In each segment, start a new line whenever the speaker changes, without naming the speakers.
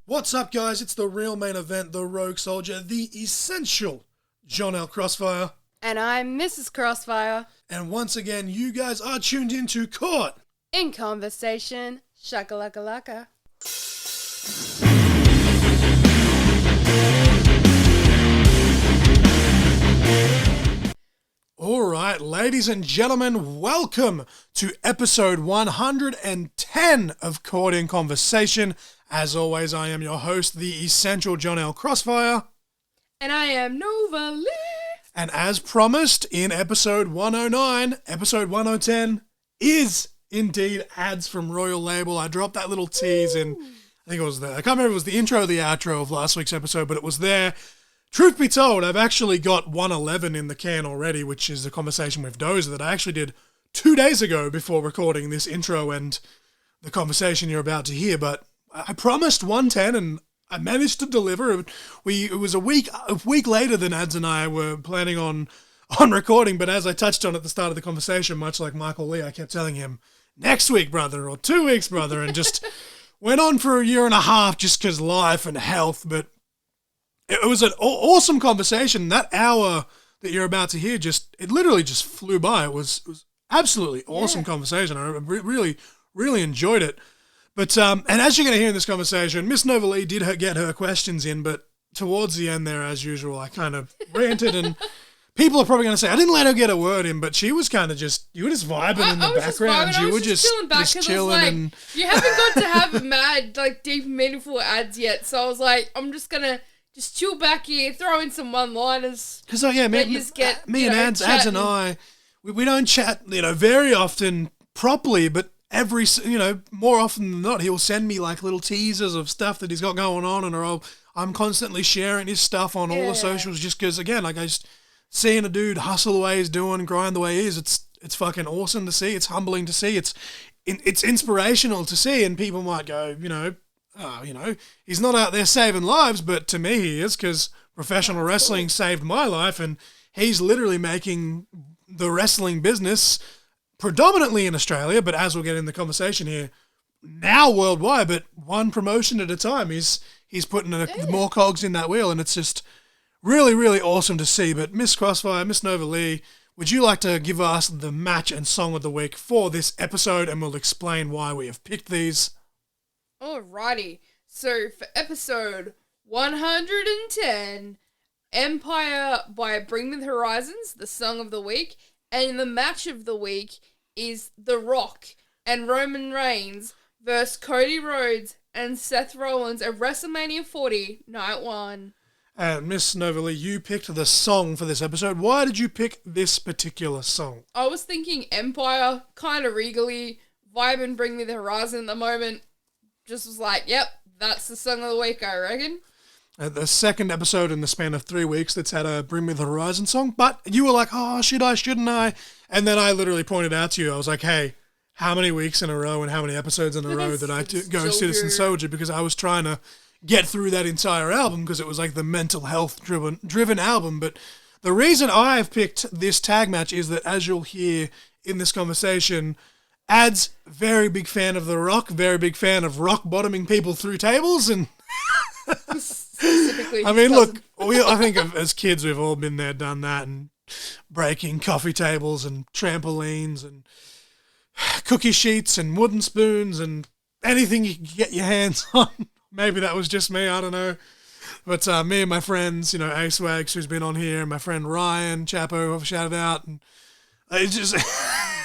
What's up, guys? It's the real main event, the Rogue Soldier, the essential John L. Crossfire.
And I'm Mrs Crossfire.
And once again, you guys are tuned into Caught
in Conversation. Shakalaka-laka.
Alright, ladies and gentlemen, welcome to episode 110 of Caught in Conversation. As always, I am your host, the essential John L. Crossfire.
And I am Nova Lee.
And as promised in episode 109, episode 110 is indeed ads from Royal Label. I dropped that little tease in, I think it was I can't remember if it was the intro or the outro of last week's episode, but it was there. Truth be told, I've actually got 111 in the can already, which is the conversation with Dozer that I actually did 2 days ago before recording this intro and the conversation you're about to hear, but I promised 110 and I managed to deliver. It was a week later than Ads and I were planning on recording, but as I touched on at the start of the conversation, much like Michael Lee, I kept telling him, next week, brother, or 2 weeks, brother, and just went on for a year and a half just because life and health, but it was an awesome conversation. That hour that you're about to hear, it literally just flew by. It was absolutely awesome conversation. I really, really enjoyed it. But, and as you're going to hear in this conversation, Miss Nova Lee did get her questions in, but towards the end there, as usual, I kind of ranted, and people are probably going to say, I didn't let her get a word in, but she was kind of you were just vibing in the background. You were just chilling. And
you haven't got to have mad, deep, meaningful ads yet, so I was like, I'm just going to just chill back here, throw in some one-liners.
Because, me and Ads and I, we don't chat, very often properly, but more often than not, he'll send me little teasers of stuff that he's got going on, and I'm constantly sharing his stuff on all the socials just because, again, I just seeing a dude hustle the way he's doing, grind the way he is, it's fucking awesome to see. It's humbling to see. It's inspirational to see, and people might go, he's not out there saving lives, but to me he is, because professional wrestling saved my life, and he's literally making the wrestling business predominantly in Australia, but as we'll get in the conversation here, now worldwide, but one promotion at a time. He's putting more cogs in that wheel, and it's just really, really awesome to see. But Miss Crossfire, Miss Nova Lee, would you like to give us the match and song of the week for this episode, and we'll explain why we have picked these?
Alrighty, so for episode 110, Empire by Bring Me the Horizons, the song of the week, and the match of the week is The Rock and Roman Reigns versus Cody Rhodes and Seth Rollins at WrestleMania 40, Night 1.
And Miss Nova Lee, you picked the song for this episode. Why did you pick this particular song?
I was thinking Empire, kind of regally, vibe and Bring Me the Horizon at the moment. Just was like, yep, that's the song of the week, I reckon.
The second episode in the span of 3 weeks that's had a Bring Me the Horizon song, but you were like, oh, should I, shouldn't I? And then I literally pointed out to you, I was like, hey, how many weeks in a row and how many episodes in a row did I go Citizen Soldier? Because I was trying to get through that entire album because it was like the mental health driven album. But the reason I've picked this tag match is that, as you'll hear in this conversation, Ad's very big fan of The Rock, very big fan of rock bottoming people through tables, and I mean, look, I think as kids we've all been there, done that, and breaking coffee tables and trampolines and cookie sheets and wooden spoons and anything you can get your hands on. Maybe that was just me, I don't know. But me and my friends, Ace Wags, who's been on here, and my friend Ryan Chapo, I've shouted out, and it's just,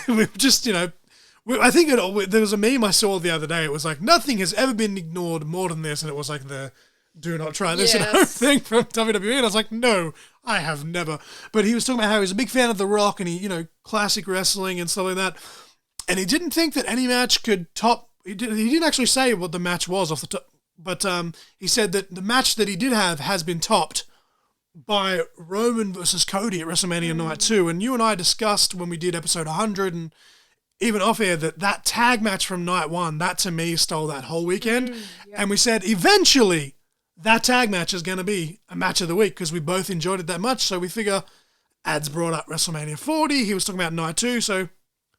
we've just, I think there was a meme I saw the other day. It was like, nothing has ever been ignored more than this, and it was like the do not try this thing from WWE, and I was like, no, I have never. But he was talking about how he was a big fan of The Rock, and he, classic wrestling and stuff like that, and he didn't think that any match could top. He didn't actually say what the match was off the top, but he said that the match that he did have has been topped by Roman versus Cody at WrestleMania Night 2, and you and I discussed when we did episode 100 and even off air that tag match from Night 1, that to me stole that whole weekend. And we said eventually that tag match is going to be a match of the week because we both enjoyed it that much. So we figure Ads brought up WrestleMania 40. He was talking about Night 2. So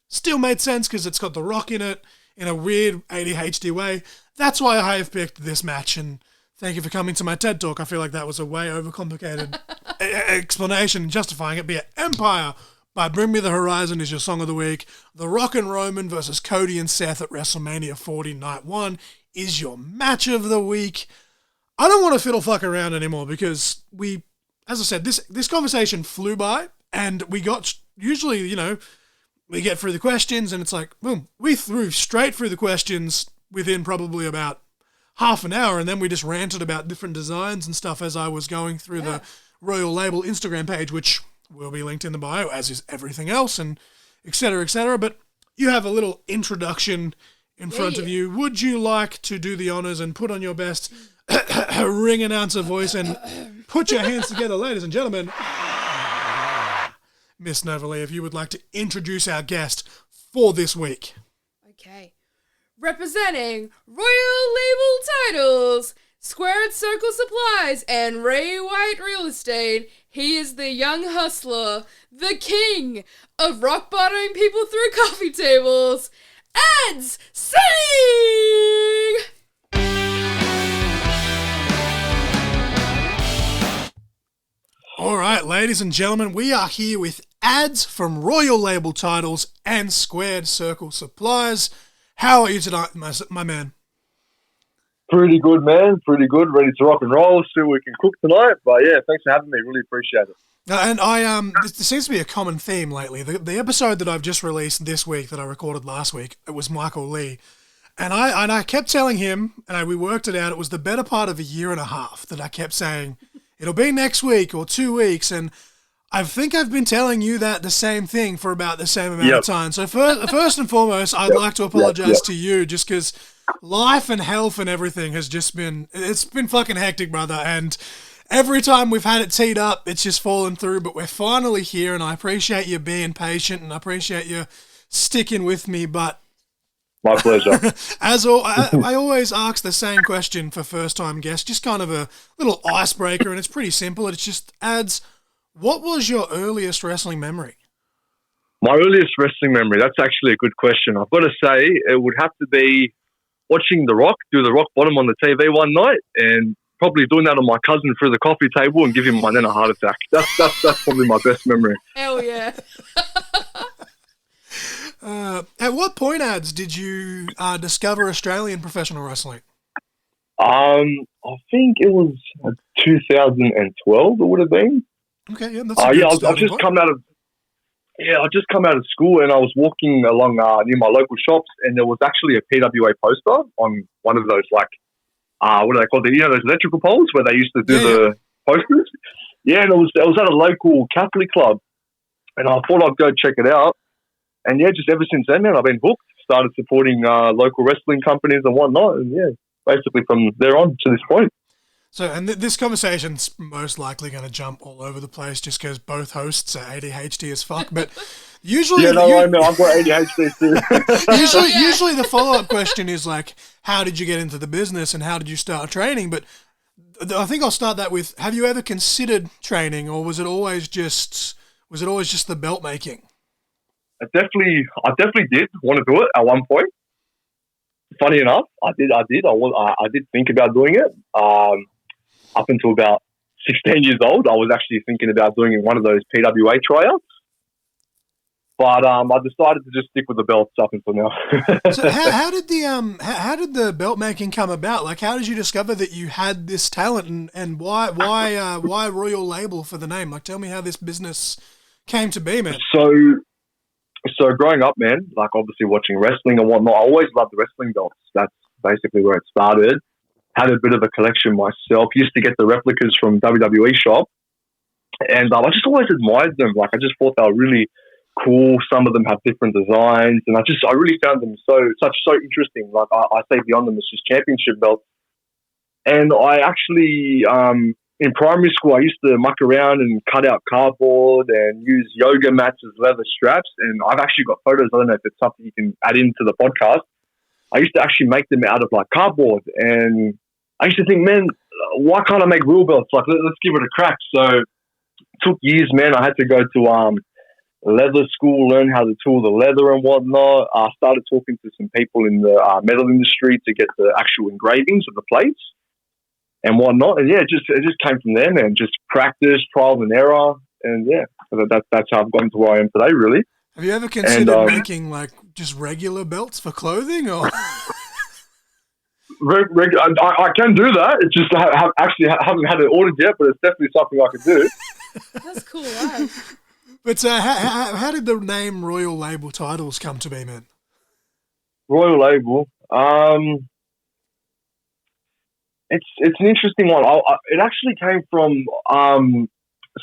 still made sense because it's got The Rock in it in a weird ADHD way. That's why I have picked this match. And Thank you for coming to my TED Talk. I feel like that was a way overcomplicated explanation justifying it. But yeah, Empire by Bring Me the Horizon is your song of the week. The Rock and Roman versus Cody and Seth at WrestleMania 40 Night 1 is your match of the week. I don't want to fiddle fuck around anymore because as I said, this conversation flew by and we got, usually, we get through the questions and it's like, boom, we threw straight through the questions within probably about half an hour, and then we just ranted about different designs and stuff as I was going through the Royal Label Instagram page, which will be linked in the bio, as is everything else, and et cetera, et cetera. But you have a little introduction in front of you. Would you like to do the honors and put on your best ring announcer voice and put your hands together, ladies and gentlemen? Miss Novalee, if you would like to introduce our guest for this week.
Okay. Representing Royal Label Titles, Squared Circle Supplies, and Ray White Real Estate, he is the young hustler, the king of rock bottoming people through coffee tables, Ads Sing!
All right, ladies and gentlemen, we are here with Ads from Royal Label Titles and Squared Circle Supplies. How are you tonight, my man?
Pretty good, man. Pretty good. Ready to rock and roll. See what we can cook tonight. But yeah, thanks for having me. Really appreciate it.
And there seems to be a common theme lately. The episode that I've just released this week that I recorded last week, it was Michael Lee. And I kept telling him, and we worked it out, it was the better part of a year and a half that I kept saying, it'll be next week or 2 weeks. And I think I've been telling you that the same thing for about the same amount of time. So first and foremost, I'd like to apologize to you just because life and health and everything has just been, it's been fucking hectic, brother. And every time we've had it teed up, it's just fallen through. But we're finally here, and I appreciate you being patient, and I appreciate you sticking with me. But
my pleasure.
I always ask the same question for first-time guests, just kind of a little icebreaker, and it's pretty simple. It's just Ads. What was your earliest wrestling memory?
My earliest wrestling memory, that's actually a good question. I've got to say, it would have to be watching The Rock do the rock bottom on the TV one night and probably doing that on my cousin through the coffee table and giving my nan a heart attack. That's probably my best memory.
Hell yeah.
At what point, Ads, did you discover Australian professional wrestling?
I think it was 2012, it would have been.
Okay, yeah, that's a good
I've just come out of school and I was walking along near my local shops and there was actually a PWA poster on one of those what do they call it? Those electrical poles where they used to do the posters. Yeah, and it was at a local Catholic club, and I thought I'd go check it out. And yeah, just ever since then, man, I've been hooked. Started supporting local wrestling companies and whatnot, and yeah, basically from there on to this point.
So, and this conversation's most likely going to jump all over the place just because both hosts are ADHD as fuck. But usually,
I know I've got ADHD too.
usually the follow-up question is like, how did you get into the business and how did you start training? But I think I'll start that with: have you ever considered training, or was it always just the belt making?
I definitely did want to do it at one point. Funny enough, I did think about doing it. Up until about 16 years old, I was actually thinking about doing one of those PWA tryouts. But I decided to just stick with the belts up until now.
So how did the belt making come about? Like, how did you discover that you had this talent, and why Royal Label for the name? Like, tell me how this business came to be, man.
So growing up, man, like obviously watching wrestling and whatnot, I always loved the wrestling belts. That's basically where it started. Had a bit of a collection myself. Used to get the replicas from WWE shop. And I just always admired them. Like, I just thought they were really cool. Some of them have different designs. And I really found them so interesting. Like, I say beyond them, it's just championship belts. And I actually, in primary school, I used to muck around and cut out cardboard and use yoga mats as leather straps. And I've actually got photos. I don't know if it's something you can add into the podcast. I used to actually make them out of like cardboard. And I used to think, man, why can't I make real belts? Like, let's give it a crack. So it took years, man. I had to go to leather school, learn how to tool the leather and whatnot. I started talking to some people in the metal industry to get the actual engravings of the plates. and whatnot. And yeah, it just came from there, man. Just practice, trial and error, and yeah, that's how I've gotten to where I am today, really.
Have you ever considered making like just regular belts for clothing, or?
I can do that. It's just I haven't had it ordered yet, but it's definitely something I could do.
That's cool, right?
But how did the name Royal Label Titles come to be, man?
Royal Label. It's an interesting one. It actually came from.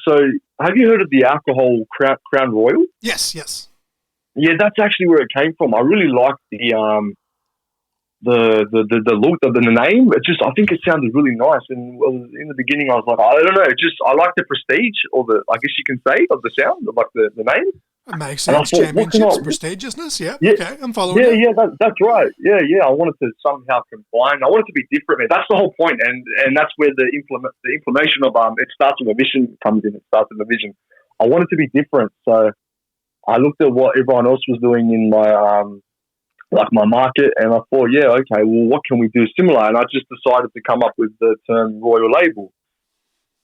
So, have you heard of the alcohol Crown Royal?
Yes.
Yeah, that's actually where it came from. I really liked the look of the name. I think it sounded really nice. And in the beginning, I was like, I don't know. I like the prestige, or I guess you can say, of the sound, of like the name.
It makes sense. Championships, prestigiousness. Yeah. Okay, I'm following.
Yeah, that's right. Yeah. I wanted to somehow combine. I wanted to be different, man. That's the whole point, and that's where the implementation of it starts with a vision comes in. It starts with a vision. I wanted to be different, so I looked at what everyone else was doing in my my market, and I thought, yeah, okay, well, what can we do similar? And I just decided to come up with the term Royal Label,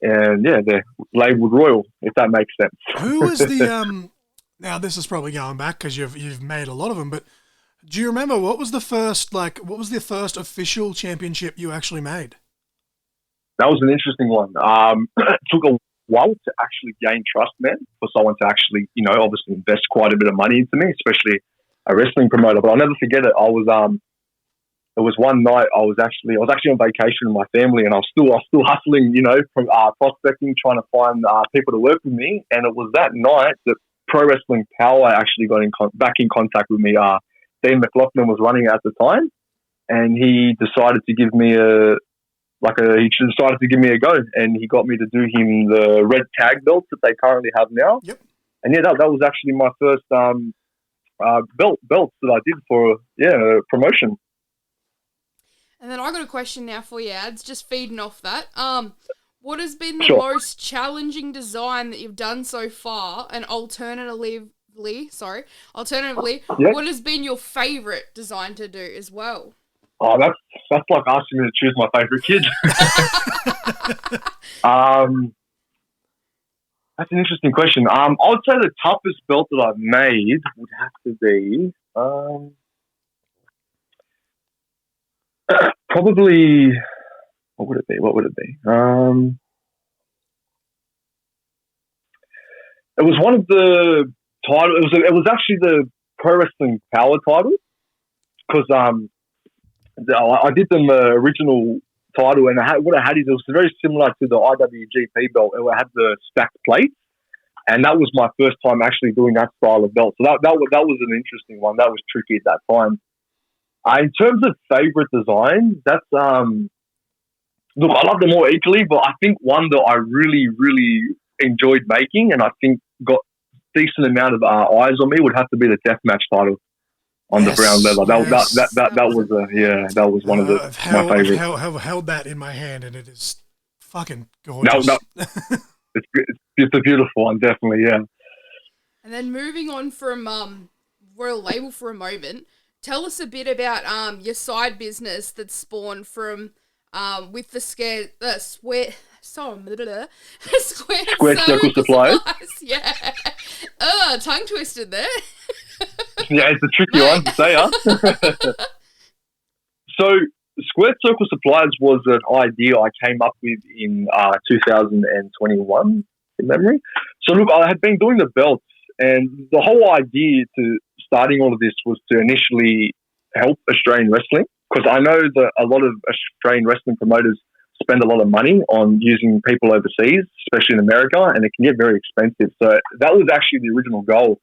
and yeah, they're labelled Royal, if that makes sense.
Who was the Now, this is probably going back because you've made a lot of them, but do you remember what was the first official championship you actually made?
That was an interesting one. It took a while to actually gain trust, man, for someone to actually, obviously invest quite a bit of money into me, especially a wrestling promoter. But I'll never forget it. It was one night I was actually on vacation with my family, and I was still hustling, from prospecting, trying to find people to work with me. And it was that night that Pro Wrestling Power actually got back in contact with me. Dean McLaughlin was running at the time, and he decided to give me a go, and he got me to do him the red tag belts that they currently have now.
Yep.
And yeah, that was actually my first belts that I did for promotion.
And then I got a question now for you, Ads, just feeding off that. What has been the most challenging design that you've done so far? And alternatively, what has been your favourite design to do as well?
Oh, that's like asking me to choose my favourite kid. That's an interesting question. I would say the toughest belt that I've made would have to be probably. What would it be? It was one of the titles. It was actually the Pro Wrestling Power title, because I did them original title, and what I had is it was very similar to the IWGP belt. It had the stacked plates, and that was my first time actually doing that style of belt. So that was an interesting one. That was tricky at that time. In terms of favorite design, that's look, I love them all equally, but I think one that I really, really enjoyed making, and I think got decent amount of eyes on me, would have to be the deathmatch title on the brown leather. That was one of my favorites.
I've held that in my hand, and it is fucking gorgeous.
No. It's a beautiful one, definitely, yeah.
And then moving on from Royal Label for a moment, tell us a bit about your side business that spawned from with the square circle supplies. Yeah. Tongue twisted there.
Yeah, it's a tricky one to say, huh? So, Square Circle Supplies was an idea I came up with in 2021, from memory. So, look, I had been doing the belts, and the whole idea to starting all of this was to initially help Australian wrestling, because I know that a lot of Australian wrestling promoters spend a lot of money on using people overseas, especially in America, and it can get very expensive. So that was actually the original goal,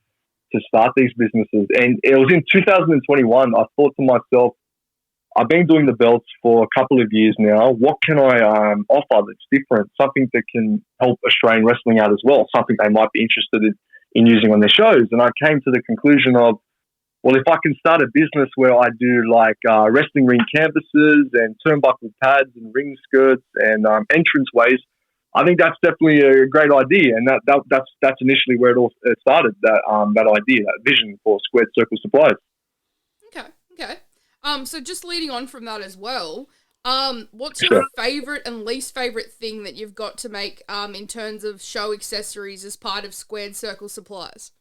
to start these businesses. And it was in 2021, I thought to myself, I've been doing the belts for a couple of years now. What can I offer that's different? Something that can help Australian wrestling out as well, something they might be interested in using on their shows. And I came to the conclusion of, well, if I can start a business where I do like wrestling ring canvases and turnbuckle pads and ring skirts and entranceways, I think that's definitely a great idea. And that's initially where it started, that idea, that vision for Squared Circle Supplies.
Okay. So just leading on from that as well, What's your favorite and least favorite thing that you've got to make in terms of show accessories as part of Squared Circle supplies?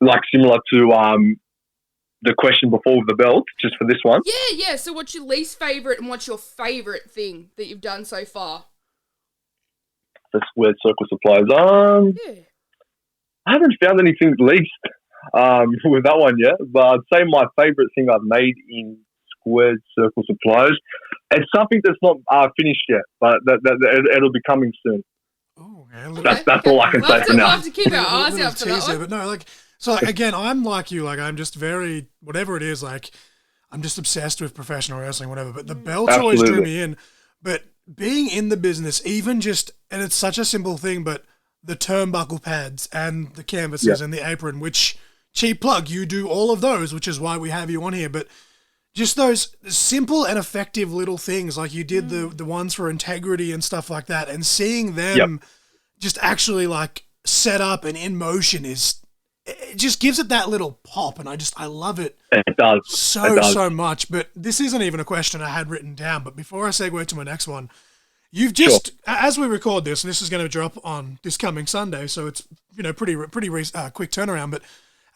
Like similar to the question before with the belt, just for this one.
Yeah. So what's your least favorite and what's your favorite thing that you've done so far?
The Squared Circle supplies.
Yeah.
I haven't found anything least with that one yet, but I'd say my favorite thing I've made in Squared Circle supplies. It's something that's not finished yet, but it'll be coming soon.
Oh, yeah,
that's all I can say for now.
We'll have to keep our eyes out for that one.
But no, like, so like, again, I'm like you, like I'm just very, whatever it is, like I'm just obsessed with professional wrestling, whatever. But the belts always drew me in. But being in the business, even just, and it's such a simple thing, but the turnbuckle pads and the canvases and the apron, which, cheap plug, you do all of those, which is why we have you on here. But just those simple and effective little things, like you did the ones for integrity and stuff like that, and seeing them just actually like set up and in motion it just gives it that little pop, and I love it.
It does.
So much. But this isn't even a question I had written down. But before I segue to my next one, you've just, as we record this, and this is going to drop on this coming Sunday, so it's pretty quick turnaround. But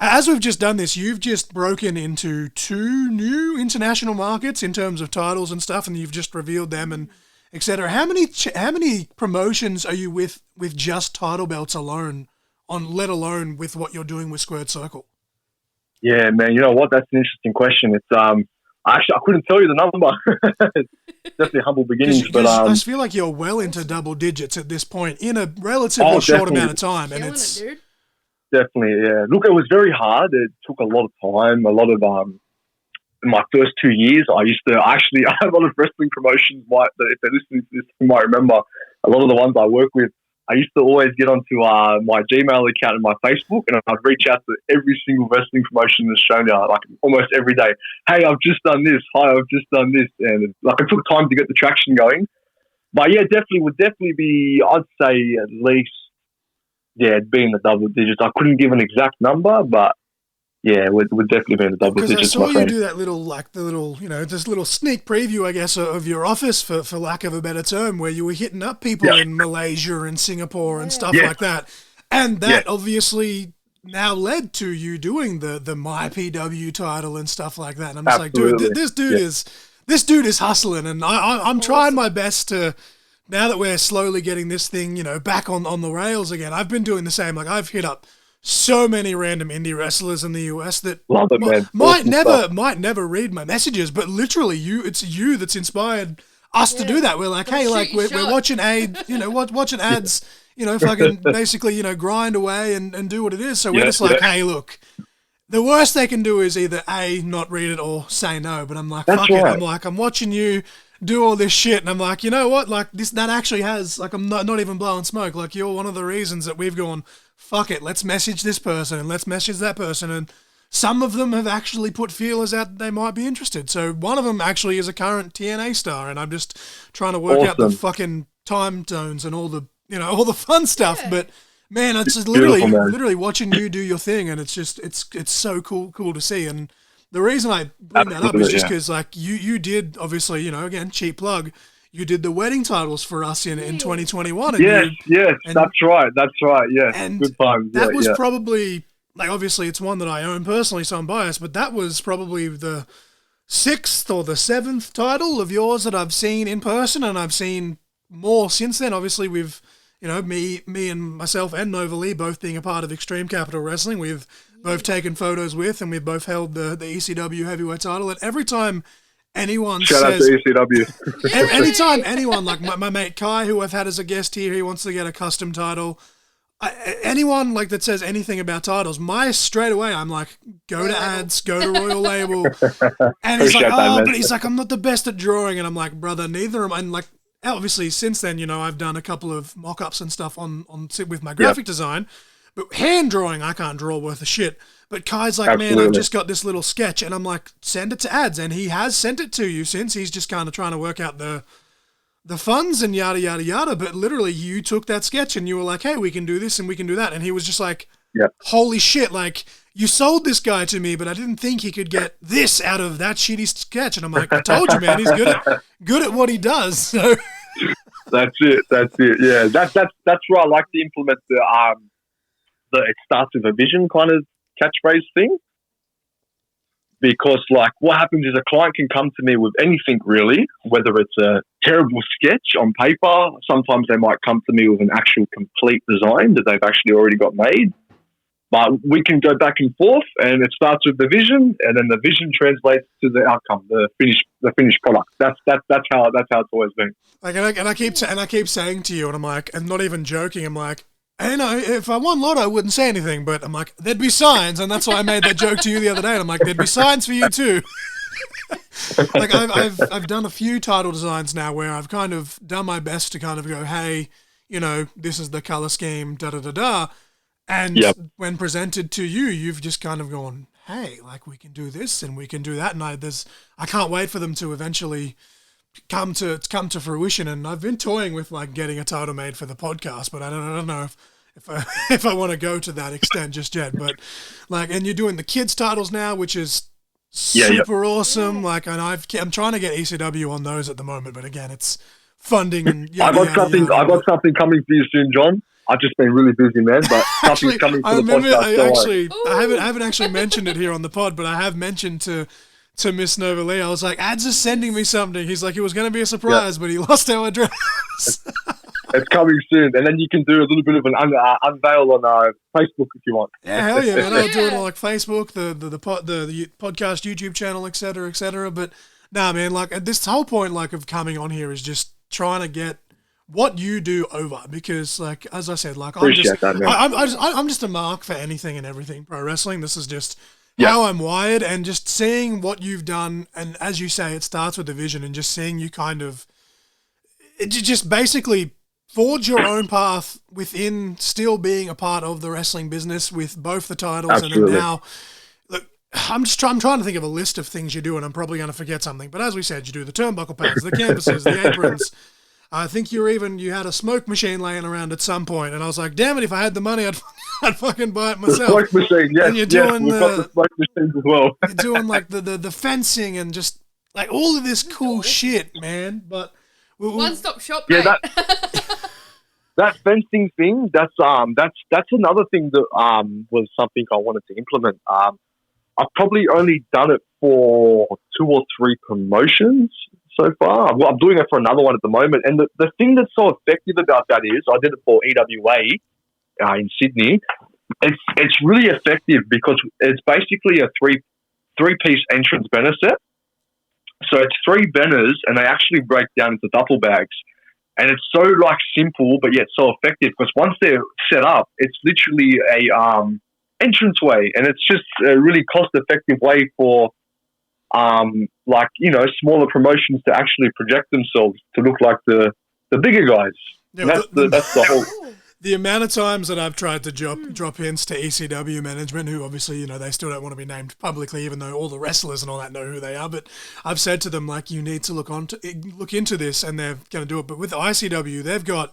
as we've just done this, you've just broken into 2 new international markets in terms of titles and stuff, and you've just revealed them and etc. How many promotions are you with just title belts alone? Let alone with what you're doing with Squared Circle?
Yeah, man. You know what? That's an interesting question. It's actually I couldn't tell you the number. It's definitely humble beginnings, but
I feel like you're well into double digits at this point in a relatively short amount of time, and it's
dude.
Definitely, yeah. Look, it was very hard. It took a lot of time. A lot of in my first 2 years, I have a lot of wrestling promotions. If they're listening to this, you might remember a lot of the ones I work with. I used to always get onto my Gmail account and my Facebook, and I'd reach out to every single wrestling promotion in Australia, like almost every day. Hey, I've just done this. Hi, I've just done this. And like it took time to get the traction going. But yeah, would definitely be, I'd say at least, it'd be in the double digits. I couldn't give an exact number, but yeah, would definitely be in the double digits.
Because I saw you do that this little sneak preview, I guess, of your office, for lack of a better term, where you were hitting up people in Malaysia and Singapore and stuff like that. And that obviously now led to you doing the MyPW title and stuff like that. And I'm just like, dude, this dude is hustling, and I'm trying my best to. Now that we're slowly getting this thing, back on the rails again, I've been doing the same. Like I've hit up so many random indie wrestlers in the US that might never read my messages, but literally it's you that's inspired us to do that. We're like, hey, like we're watching watching ads, fucking basically, grind away and do what it is. So we're just like, hey, look, the worst they can do is either A, not read it, or say no. But I'm like, fuck it. I'm like, I'm watching you do all this shit, and I'm like, you know what? Like that actually has, like, I'm not even blowing smoke. Like you're one of the reasons that we've gone, fuck it, let's message this person and let's message that person, and some of them have actually put feelers out that they might be interested. So one of them actually is a current TNA star, and I'm just trying to work out the fucking time zones and all the all the fun stuff. Yeah. But man, it's just literally watching you do your thing, and it's just it's so cool to see. And the reason I bring that up is just because like you did, obviously, again, cheap plug, you did the wedding titles for us in 2021. And
yes, that's right, yeah.
And
good times.
That was probably, like, obviously it's one that I own personally, so I'm biased, but that was probably the 6th or the 7th title of yours that I've seen in person, and I've seen more since then. Obviously we've, me and myself and Nova Lee both being a part of Extreme Capital Wrestling, we've both taken photos with, and we've both held the ECW heavyweight title. And every time anyone
Shout out to ECW.
Anytime anyone, like my mate Kai, who I've had as a guest here, he wants to get a custom title. Anyone like that says anything about titles, straight away I'm like, go to ads, go to Royal Label. And he's like, but he's like, I'm not the best at drawing. And I'm like, brother, neither am I. And like, obviously since then, I've done a couple of mock-ups and stuff on with my graphic design. But hand drawing, I can't draw worth a shit. But Kai's like, man, I've just got this little sketch. And I'm like, send it to ads. And he has sent it to you since. He's just kind of trying to work out the funds and yada, yada, yada. But literally, you took that sketch and you were like, hey, we can do this and we can do that. And he was just like, holy shit, like, you sold this guy to me, but I didn't think he could get this out of that shitty sketch. And I'm like, I told you, man, he's good at what he does. So
That's it. Yeah, that's where I like to implement the it starts with a vision kind of catchphrase thing. Because, like, what happens is a client can come to me with anything, really, whether it's a terrible sketch on paper. Sometimes they might come to me with an actual complete design that they've actually already got made. But we can go back and forth, and it starts with the vision, and then the vision translates to the outcome, the finished product. That's how it's always been.
Like, and I keep saying to you, and I'm like, and not even joking, I'm like, you know, if I won lotto, I wouldn't say anything, but I'm like, there'd be signs, and that's why I made that joke to you the other day. And I'm like, there'd be signs for you too. Like I've done a few title designs now where I've kind of done my best to kind of go, hey, you know, this is the color scheme, da da da da, and when presented to you, you've just kind of gone, hey, like we can do this and we can do that, and I can't wait for them to eventually come to fruition. And I've been toying with like getting a title made for the podcast, but I don't know if I want to go to that extent just yet. But like, and you're doing the kids titles now, which is super awesome. Like, and I'm trying to get ECW on those at the moment, but again, it's funding and
I got something coming for you soon, John. I've just been really busy, man, but something's coming for the podcast.
I haven't actually mentioned it here on the pod, but I have mentioned to Miss Nova Lee, I was like, Ads is sending me something. He's like, it was going to be a surprise, but he lost our address.
It's coming soon, and then you can do a little bit of an unveil on Facebook if you want.
Yeah, hell yeah, man. I'll do it on like Facebook, the podcast YouTube channel, etc. But nah, man, like this whole point like of coming on here is just trying to get what you do over, because like as I said, like I'm just a mark for anything and everything pro wrestling. This is just how I'm wired, and just seeing what you've done, and as you say, it starts with the vision, and just seeing you kind of just basically forge your own path within still being a part of the wrestling business with both the titles. Absolutely. And then now, look, I'm trying to think of a list of things you do, and I'm probably going to forget something. But as we said, you do the turnbuckle pads, the canvases, the aprons. I think you had a smoke machine laying around at some point, and I was like, damn it, if I had the money, I'd fucking buy it myself. The
smoke machine, yes. And
you're doing
we've got the smoke machines as well.
You're doing like the fencing and just like all of this cool shit, man. But
one-stop shop, mate.
That fencing thing, that's another thing that was something I wanted to implement. I've probably only done it for 2 or 3 promotions so far. I'm doing it for another one at the moment. And the thing that's so effective about that is, I did it for EWA in Sydney. It's really effective because it's basically a three-piece entrance banner set. So it's 3 banners, and they actually break down into duffel bags. And it's so like simple, but yet so effective, because once they're set up, it's literally a entranceway, and it's just a really cost-effective way for like, you know, smaller promotions to actually project themselves to look like the bigger guys. Yeah, that's the whole.
The amount of times that I've tried to drop hints to ECW management, who obviously, you know, they still don't want to be named publicly, even though all the wrestlers and all that know who they are. But I've said to them, like, you need to look into this, and they're going to do it. But with ICW, they've got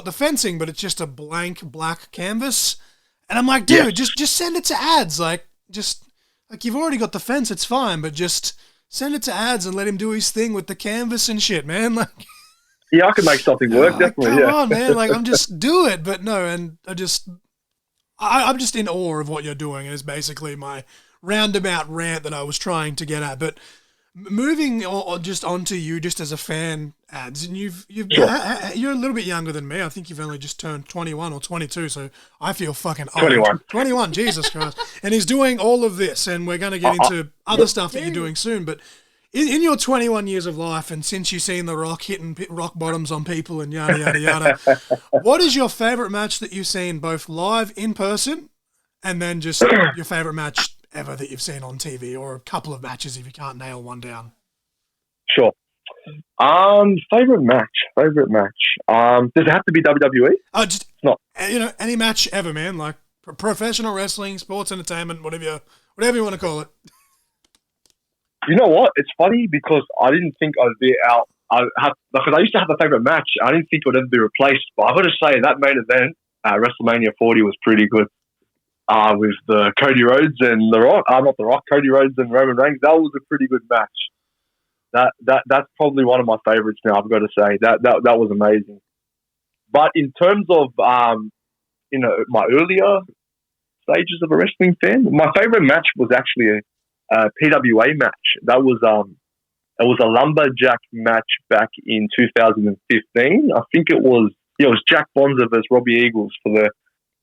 the fencing, but it's just a blank black canvas. And I'm like, dude, just send it to Ads. Like you've already got the fence, it's fine, but just send it to Ads and let him do his thing with the canvas and shit, man. Like.
Yeah, I can make something work, definitely.
Come on, man. Like, I'm just do it, but no, and I'm just in awe of what you're doing. Is basically my roundabout rant that I was trying to get at. But moving just onto you, just as a fan, Ads, and you're a little bit younger than me. I think you've only just turned 21 or 22, so I feel fucking old. 21, Jesus Christ. And he's doing all of this, and we're going to get into other stuff that you're doing soon, but. In your 21 years of life, and since you've seen The Rock hitting rock bottoms on people and yada, yada, yada, what is your favourite match that you've seen both live in person and then just your favourite match ever that you've seen on TV, or a couple of matches if you can't nail one down?
Sure. Favourite match. Does it have to be WWE?
Just not. You know, any match ever, man. Like professional wrestling, sports entertainment, whatever you want to call it.
You know what? It's funny because I didn't think I'd be out. Because I used to have a favourite match. I didn't think it would ever be replaced. But I've got to say, that main event at WrestleMania 40 was pretty good. with the Cody Rhodes and The Rock. Not The Rock, Cody Rhodes and Roman Reigns. That was a pretty good match. That's probably one of my favorites now. I've got to say that was amazing. But in terms of my earlier stages of a wrestling fan, my favorite match was actually a PWA match. That was it was a lumberjack match back in 2015. I think it was Jack Bonza versus Robbie Eagles for the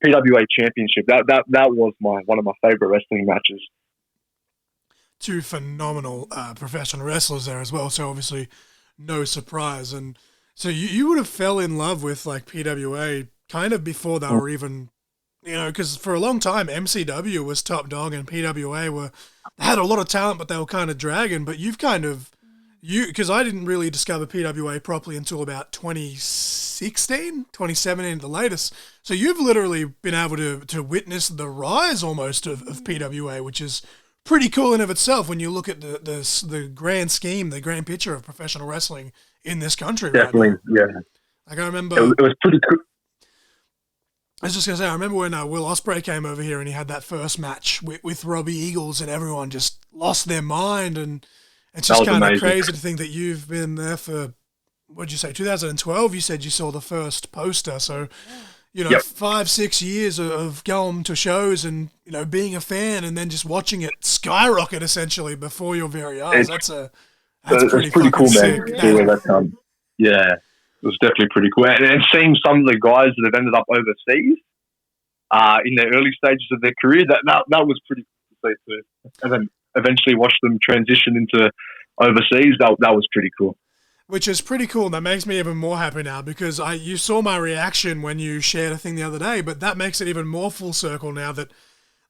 PWA Championship. That was one of my favorite wrestling matches.
Two phenomenal professional wrestlers there as well. So obviously, no surprise. And so you would have fell in love with like PWA kind of before they were even, because for a long time MCW was top dog and PWA had a lot of talent, but they were kind of dragging. But you've kind of because I didn't really discover PWA properly until about 2016, 2017 at the latest. So you've literally been able to witness the rise almost of PWA, which is pretty cool in of itself when you look at the grand scheme, the grand picture of professional wrestling in this country.
Definitely,
right now.
yeah.
Like I remember,
it was pretty cool.
I was just gonna say, I remember when Will Ospreay came over here and he had that first match with Robbie Eagles, and everyone just lost their mind, and it's just kind of crazy to think that you've been there for, what'd you say, 2012? You said you saw the first poster, so. 5-6 years of going to shows and, being a fan and then just watching it skyrocket essentially before your very eyes. That's pretty cool,
sick, man. Yeah, it was definitely pretty cool. And seeing some of the guys that have ended up overseas in their early stages of their career, that was pretty cool to see too. And then eventually watch them transition into overseas. That was pretty cool.
Which is pretty cool. That makes me even more happy now because you saw my reaction when you shared a thing the other day, but that makes it even more full circle now that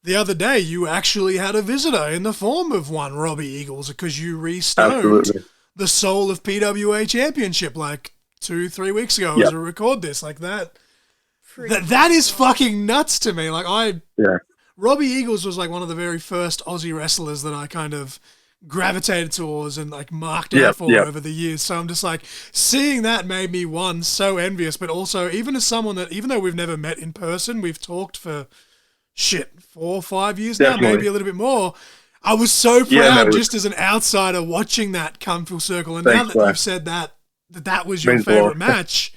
the other day you actually had a visitor in the form of one Robbie Eagles because you restarted the soul of PWA Championship like 2-3 weeks ago as we record this. Like that is fucking nuts to me. Like Robbie Eagles was like one of the very first Aussie wrestlers that I kind of gravitated towards and like marked out for over the years. So I'm just like, seeing that made me so envious, but also even as someone that, even though we've never met in person, we've talked for 4 or 5 years now, maybe a little bit more. I was so proud just as an outsider watching that come full circle. And now that you've said that was your favorite match,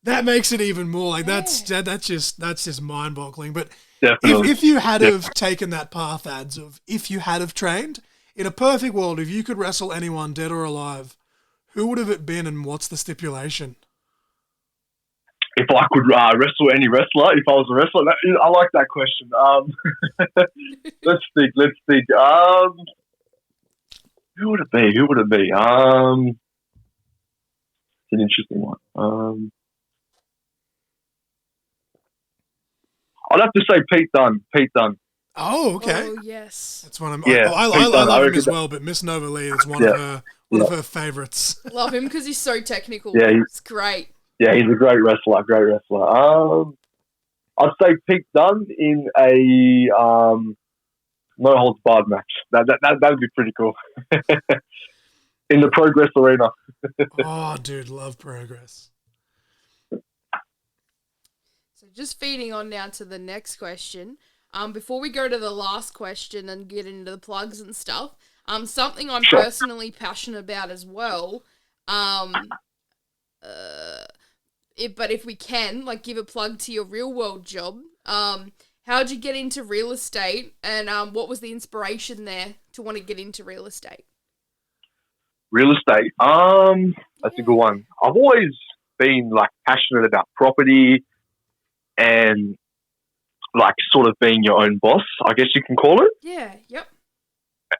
that makes it even more like that's just mind boggling. But if you had have taken that path, ads of if you had have trained, in a perfect world, if you could wrestle anyone, dead or alive, who would have it been and what's the stipulation?
If I could wrestle any wrestler, if I was a wrestler, I like that question. Let's think. Who would it be? It's an interesting one. I'd have to say Pete Dunne.
Oh, okay.
Oh, yes.
That's one of I love him as well, but Miss Nova Lee is one of her favorites.
Love him because he's so technical.
Yeah,
it's great.
Yeah, he's a great wrestler. I'd say Pete Dunne in a no holds barred match. That'd be pretty cool. In the Progress Arena.
Oh, dude, love Progress.
So just feeding on now to the next question. Before we go to the last question and get into the plugs and stuff, something I'm personally passionate about as well. But if we can, like, give a plug to your real world job. How'd you get into real estate, and what was the inspiration there to want to get into real estate?
Real estate, that's a good one. I've always been like passionate about property and like sort of being your own boss, I guess you can call it.
Yeah, yep.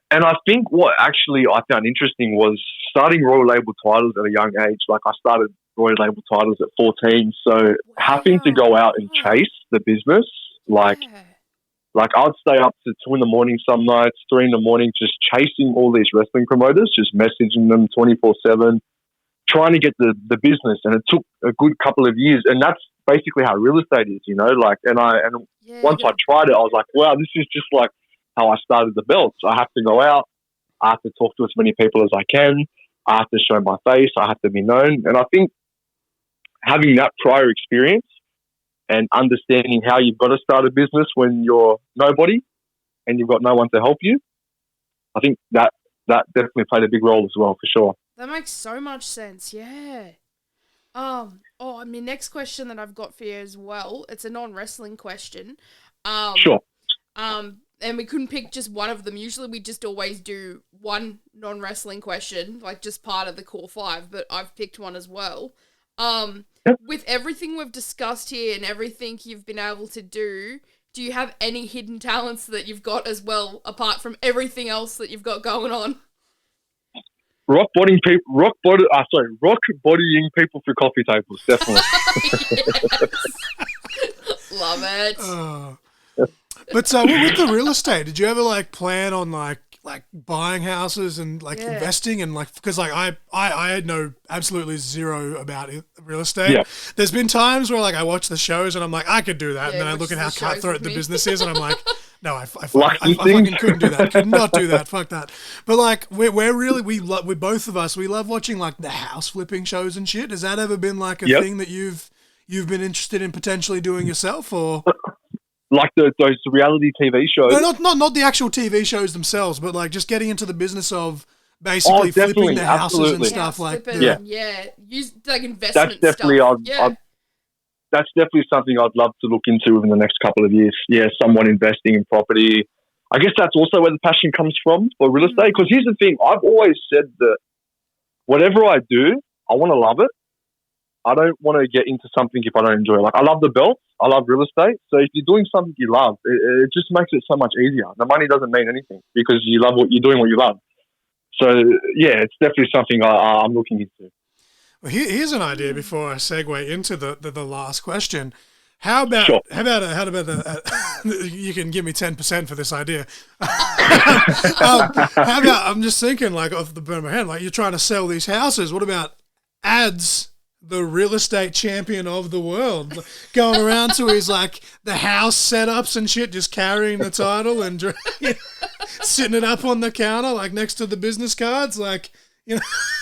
And I think what actually I found interesting was starting Royal Label titles at a young age. Like I started Royal Label titles at 14, so having to go out and chase the business, like I'd stay up to 2 a.m. some nights, 3 a.m, just chasing all these wrestling promoters, just messaging them 24/7, trying to get the business. And it took a good couple of years, and that's basically how real estate is, like. And once I tried it, I was like, wow, this is just like how I started the belts. I have to go out, I have to talk to as many people as I can, I have to show my face, I have to be known. And I think having that prior experience and understanding how you've got to start a business when you're nobody and you've got no one to help you. I think that definitely played a big role as well, for sure.
That makes so much sense, yeah. Next question that I've got for you as well, it's a non-wrestling question.
Sure.
And we couldn't pick just one of them. Usually we just always do one non-wrestling question, like just part of the core 5, but I've picked one as well. With everything we've discussed here and everything you've been able to do you have any hidden talents that you've got as well, apart from everything else that you've got going on?
Rock bodying people through coffee tables, definitely.
Love it.
But with the real estate, did you ever plan on like buying houses and investing and because I know absolutely zero about real estate.
Yeah.
There's been times where I watch the shows and I'm like, I could do that, and then I look at how cutthroat the business is and I'm like, no, I fucking couldn't do that. Could not do that. Fuck that. But we're really we both of us love watching the house flipping shows and shit. Has that ever been a thing that you've been interested in potentially doing yourself, or?
Like those reality TV shows?
No, not the actual TV shows themselves, but just getting into the business of basically flipping the houses and stuff
use investment
that's definitely
stuff.
That's definitely something I'd love to look into within the next couple of years. Yeah, someone investing in property. I guess that's also where the passion comes from for real estate. Because here's the thing, I've always said that whatever I do, I want to love it. I don't want to get into something if I don't enjoy it. I love the belts. I love real estate. So if you're doing something you love, it just makes it so much easier. The money doesn't mean anything because you love what you're doing, what you love. So, yeah, it's definitely something I'm looking into.
Well, here's an idea before I segue into the last question. How about you can give me 10% for this idea. How about, I'm just thinking off the burn of my head, you're trying to sell these houses. What about ads? The real estate champion of the world going around to his the house setups and shit, just carrying the title and sitting it up on the counter next to the business cards, I've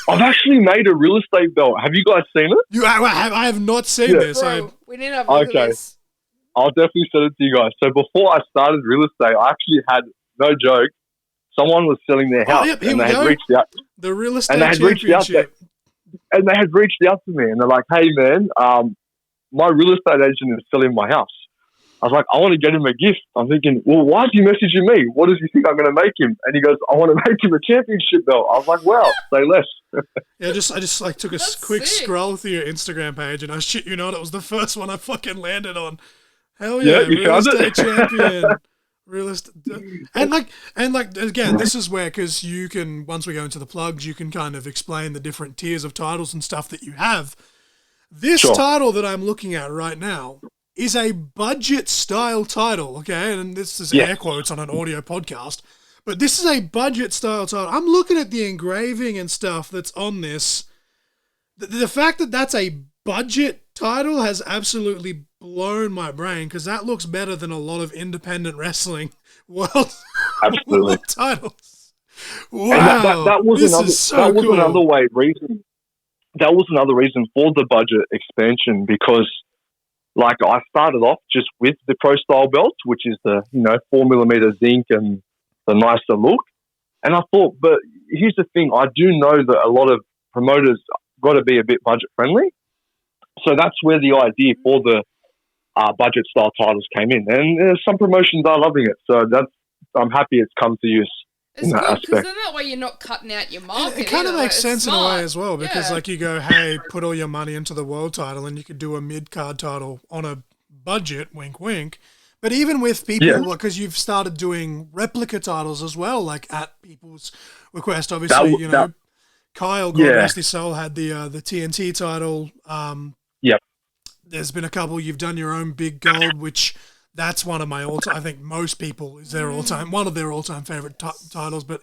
actually made a real estate belt. Have you guys seen it?
I have not seen this.
Bro, we need to have a look at this.
I'll definitely send it to you guys. So before I started real estate, I actually had, no joke, someone was selling their house and they had reached out.
The real estate championship.
And they had reached out to me and they're like, hey, man, my real estate agent is selling my house. I was like, I want to get him a gift. I'm thinking, well, why is he messaging me? What does he think I'm going to make him? And he goes, I want to make him a championship belt. I was like, wow, say less.
I just took a quick scroll through your Instagram page and I shit you not, it was the first one I fucking landed on. Hell yeah, real estate champion. Real estate, and again, this is where, because you can, once we go into the plugs, you can kind of explain the different tiers of titles and stuff that you have. This title that I'm looking at right now is a budget style title, okay? And this is air quotes on an audio podcast, but this is a budget style title. I'm looking at the engraving and stuff that's on this. The fact that that's a budget title has absolutely blown my brain, because that looks better than a lot of independent wrestling world titles. Wow, that was another reason for the budget expansion, because I started off just with the Pro Style belt, which is the 4mm zinc and the nicer look, and I thought, but here's the thing, I do know that a lot of promoters got to be a bit budget friendly, so that's where the idea for the budget style titles came in, and some promotions are loving it. So I'm happy it's come to use.
It's good, because then that way you're not cutting out your market.
It kind of makes sense in a way as well, because you go, hey, put all your money into the world title, and you could do a mid card title on a budget, wink wink. But even with people, because you've started doing replica titles as well, at people's request, obviously, Kyle, God rest his soul, had the TNT title. There's been a couple. You've done your own Big Gold, which that's one of my all-time. I think most people is their all-time, one of their all-time favorite titles. But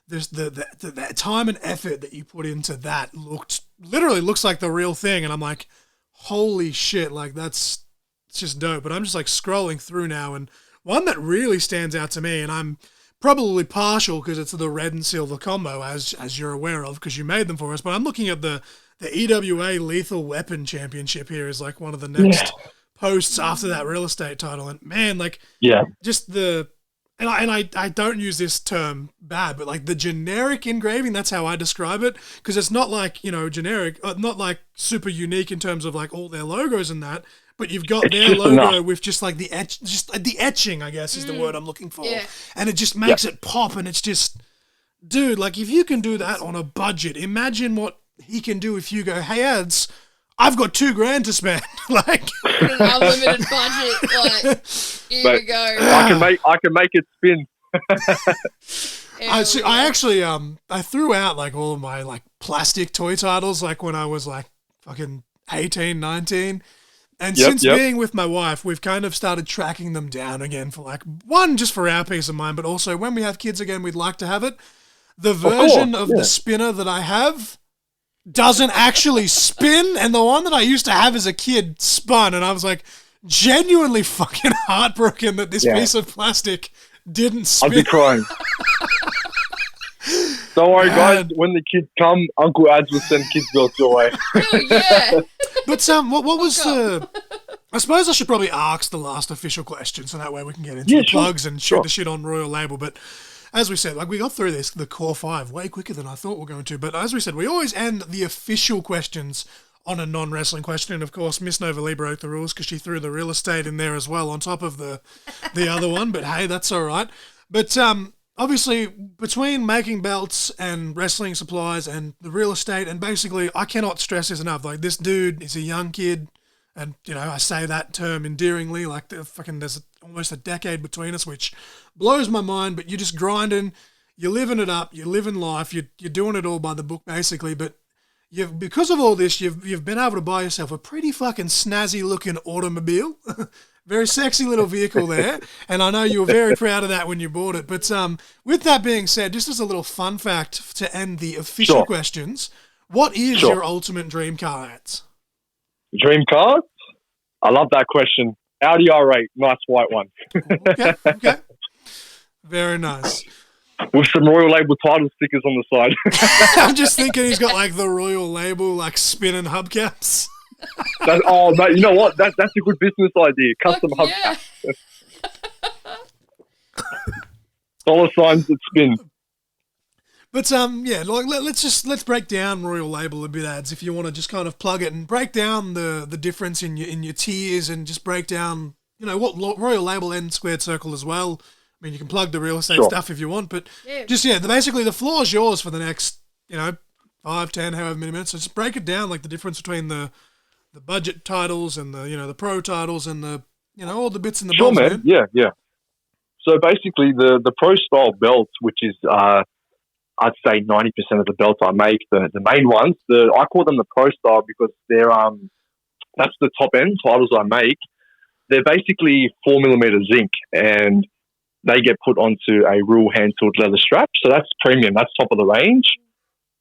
there's the time and effort that you put into that literally looks like the real thing, and I'm like, holy shit! It's just dope. But I'm just scrolling through now, and one that really stands out to me, and I'm probably partial because it's the red and silver combo, as you're aware of, because you made them for us. But I'm looking at the EWA Lethal Weapon Championship here is one of the next posts after that real estate title, and man, like
Yeah.
just I don't use this term bad, but like the generic engraving, that's how I describe it, because it's not like, you know, generic, not like super unique in terms of like all their logos and that, but you've got their logo with just like the etching, I guess is the word I'm looking for, and it just makes it pop, and it's just, dude, like if you can do that on a budget, imagine what he can do if you go, hey ads, I've got $2,000 to spend. Like
an unlimited budget. Like, here we go.
I can make it spin.
I actually I threw out like all of my like plastic toy titles like when I was like fucking 18, 19. And since being with my wife, we've kind of started tracking them down again for like, one, just for our peace of mind, but also when we have kids again, we'd like to have it. The version of the spinner that I have doesn't actually spin, and the one that I used to have as a kid spun, and I was like genuinely fucking heartbroken that this piece of plastic didn't spin.
I'd be crying. Don't worry, guys. When the kids come, Uncle Ads will send kids' belts your way.
Oh, yeah.
But what was I suppose I should probably ask the last official question, so that way we can get into the plugs and shoot the shit on Royal Label. But as we said, like we got through the core 5 way quicker than I thought we were going to. But as we said, we always end the official questions on a non-wrestling question. And of course, Miss Nova Lee broke the rules because she threw the real estate in there as well on top of the other one. But hey, that's all right. But obviously, between making belts and wrestling supplies and the real estate, and basically, I cannot stress this enough. Like this dude is a young kid. And, you know, I say that term endearingly, like there's almost a decade between us, which blows my mind, but you're just grinding, you're living it up, you're living life, you're doing it all by the book, basically. But because of all this, you've been able to buy yourself a pretty fucking snazzy looking automobile, very sexy little vehicle there. And I know you were very proud of that when you bought it. But with that being said, just as a little fun fact to end the official questions, what is your ultimate dream car, Ads?
Dream car? I love that question. Audi R8, nice white one.
Okay. Very nice.
With some Royal Label title stickers on the side.
I'm just thinking he's got like the Royal Label like spinning hubcaps.
You know what? That's a good business idea. Custom hubcaps. Dollar signs that spin.
But like let's break down Royal Label a bit, Ads, if you want to just kind of plug it and break down the difference in your tiers, and just break down, you know, what Royal Label and Squared Circle as well. I mean, you can plug the real estate stuff if you want, but basically the floor is yours for the next, you know, 5, 10, however many minutes. So just break it down, like the difference between the budget titles and the, you know, the pro titles and the, you know, all the bits and the bobs, man.
Yeah. So basically the pro style belts, which is I'd say 90% of the belts I make, the main ones, I call them the pro style because they're that's the top end titles I make. They're basically 4mm zinc, and they get put onto a real hand-tooled leather strap. So that's premium. That's top of the range.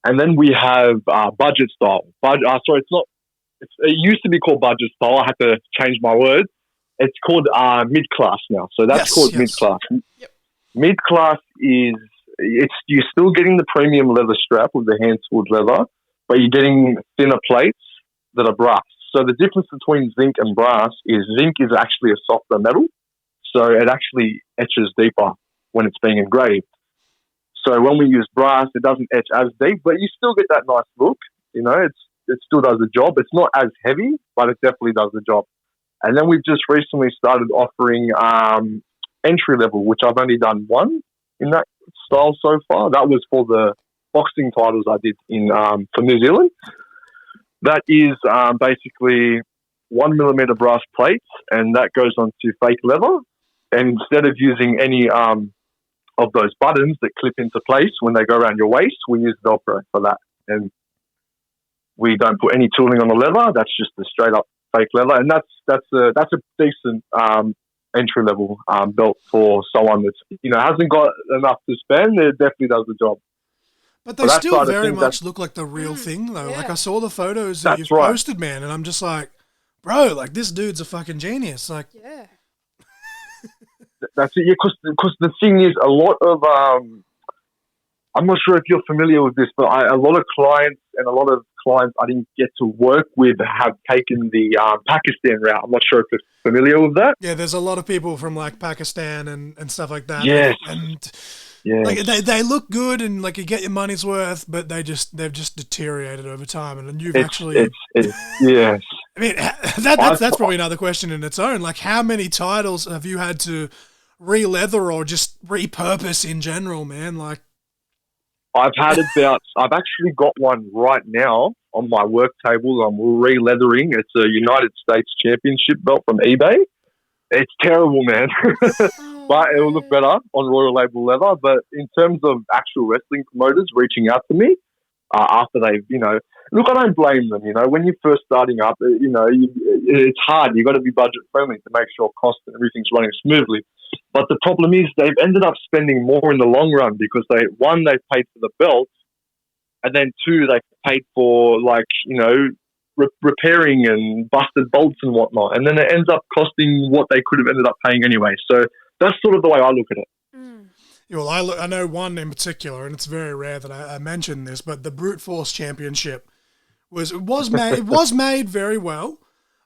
And then we have budget style. It used to be called budget style. I had to change my word. It's called mid-class now. So that's called mid-class.
Yep.
Mid-class is, you're still getting the premium leather strap with the hand-tooled leather, but you're getting thinner plates that are brass. So the difference between zinc and brass is zinc is actually a softer metal, so it actually etches deeper when it's being engraved. So when we use brass, it doesn't etch as deep, but you still get that nice look. You know, it still does the job. It's not as heavy, but it definitely does the job. And then we've just recently started offering entry level, which I've only done one in that style so far. That was for the boxing titles I did in for New Zealand. That is basically 1mm brass plates, and that goes onto fake leather. And instead of using any of those buttons that clip into place when they go around your waist, we use Velcro for that. And we don't put any tooling on the leather. That's just a straight up fake leather, and that's a decent entry level belt for someone that's, you know, hasn't got enough to spend. It definitely does the job.
But they still very much look like the real thing, though. Yeah. Like I saw the photos that you've posted, man, and I'm just like, bro, like this dude's a fucking genius. Like,
yeah.
That's it. Yeah, because the thing is, a lot of I'm not sure if you're familiar with this, but a lot of clients and a lot of clients I didn't get to work with have taken the Pakistan route. I'm not sure if you're familiar with that.
Yeah, there's a lot of people from like Pakistan and stuff like that.
Yes.
And
Yeah.
like they look good and like you get your money's worth, but they've just deteriorated over time. And you've actually,
yes.
I mean, that's probably another question in its own. Like, how many titles have you had to re-leather or just repurpose in general, man? Like,
I've actually got one right now on my work table. I'm re-leathering. It's a United States Championship belt from eBay. It's terrible, man. But it will look better on Royal Label leather. But in terms of actual wrestling promoters reaching out to me after they've, look, I don't blame them. When you're first starting up, it's hard. You've got to be budget friendly to make sure cost and everything's running smoothly. But the problem is they've ended up spending more in the long run because they've paid for the belt, and then two, they've paid for repairing and busted bolts and whatnot, and then it ends up costing what they could have ended up paying anyway. So that's sort of the way I look at it.
Yeah, well, I know one in particular, and it's very rare that I mention this, but the Brute Force Championship was made very well.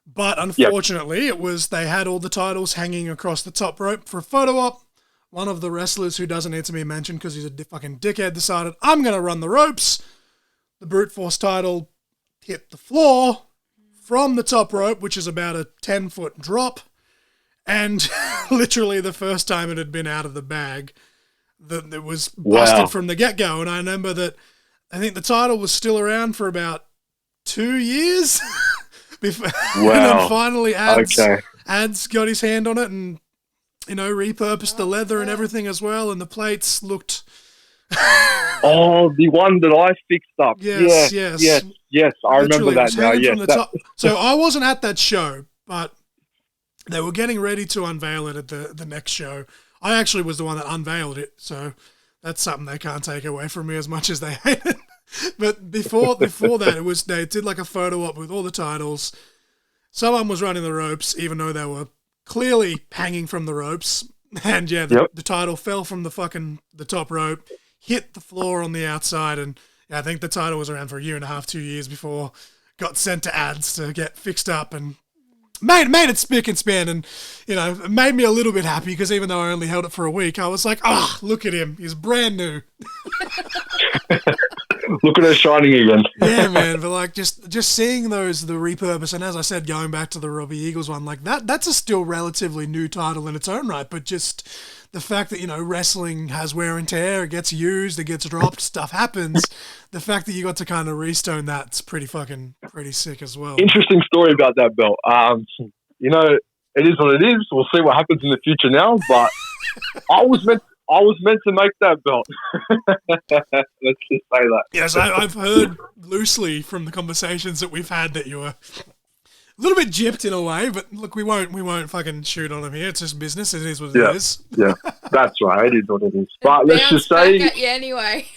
But unfortunately, they had all the titles hanging across the top rope for a photo op. One of the wrestlers who doesn't need to be mentioned because he's a fucking dickhead decided, I'm going to run the ropes. The Brute Force title hit the floor from the top rope, which is about a 10-foot drop. And literally the first time it had been out of the bag, it was busted from the get-go. And I remember that I think the title was still around for about 2 years. And then finally Ads got his hand on it and, repurposed the leather and everything as well. And the plates looked...
the one that I fixed up. Yes. I remember that now. Yes.
So I wasn't at that show, but they were getting ready to unveil it at the next show. I actually was the one that unveiled it. So that's something they can't take away from me as much as they hate it. But before that, they did like a photo op with all the titles. Someone was running the ropes, even though they were clearly hanging from the ropes. And the title fell from the top rope, hit the floor on the outside, and I think the title was around for 1.5 2 years before it got sent to Ads to get fixed up and made it spick and span, and it made me a little bit happy because even though I only held it for a week, I was like, look at him, he's brand new.
Look at her shining again.
Yeah, man. But like just seeing the repurpose, and as I said, going back to the Robbie Eagles one, like that's a still relatively new title in its own right. But just the fact that wrestling has wear and tear, it gets used, it gets dropped, stuff happens. The fact that you got to kind of restone that's pretty sick as well.
Interesting story about that belt. It is what it is. We'll see what happens in the future now. But I was meant to make that belt. Let's just say that.
Yes, I've heard loosely from the conversations that we've had that you were a little bit gypped in a way, but look, we won't fucking shoot on him here. It's just business. It is what it is.
Yeah, that's right. It is what it is. But let's just say,
back at you anyway.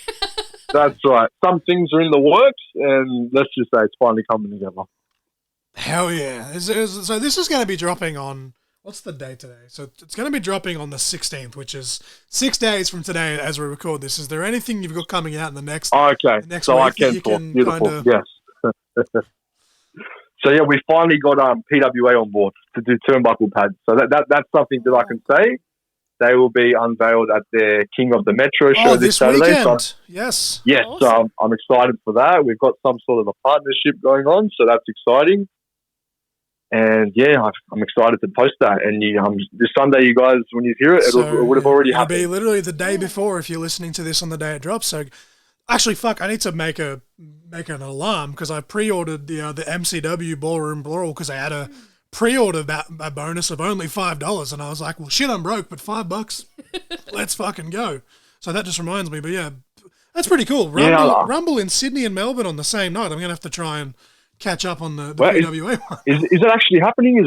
That's right. Some things are in the works, and let's just say it's finally coming together.
Hell yeah! So this is going to be dropping on. What's the date today? So it's going to be dropping on the 16th, which is 6 days from today as we record this. Is there anything you've got coming out in the next?
Okay,
the next
so
week
I can talk. Beautiful. Yes. So yeah, we finally got PWA on board to do turnbuckle pads. So that's something that I can say. They will be unveiled at their King of the Metro show this Saturday.
Weekend.
So,
yes.
Awesome. So I'm excited for that. We've got some sort of a partnership going on, so that's exciting. And yeah, I'm excited to post that. And this Sunday, you guys, when you hear it, it would have already happened.
It'll be literally the day before if you're listening to this on the day it drops. So actually, I need to make an alarm because I pre-ordered the MCW Ballroom Brawl because I had a pre-order a bonus of only $5, and I was like, well, shit, I'm broke, but $5, let's fucking go. So that just reminds me, but yeah, that's pretty cool. Rumble in Sydney and Melbourne on the same night. I'm gonna have to try and catch up on the PWA one. Is
it actually happening? Has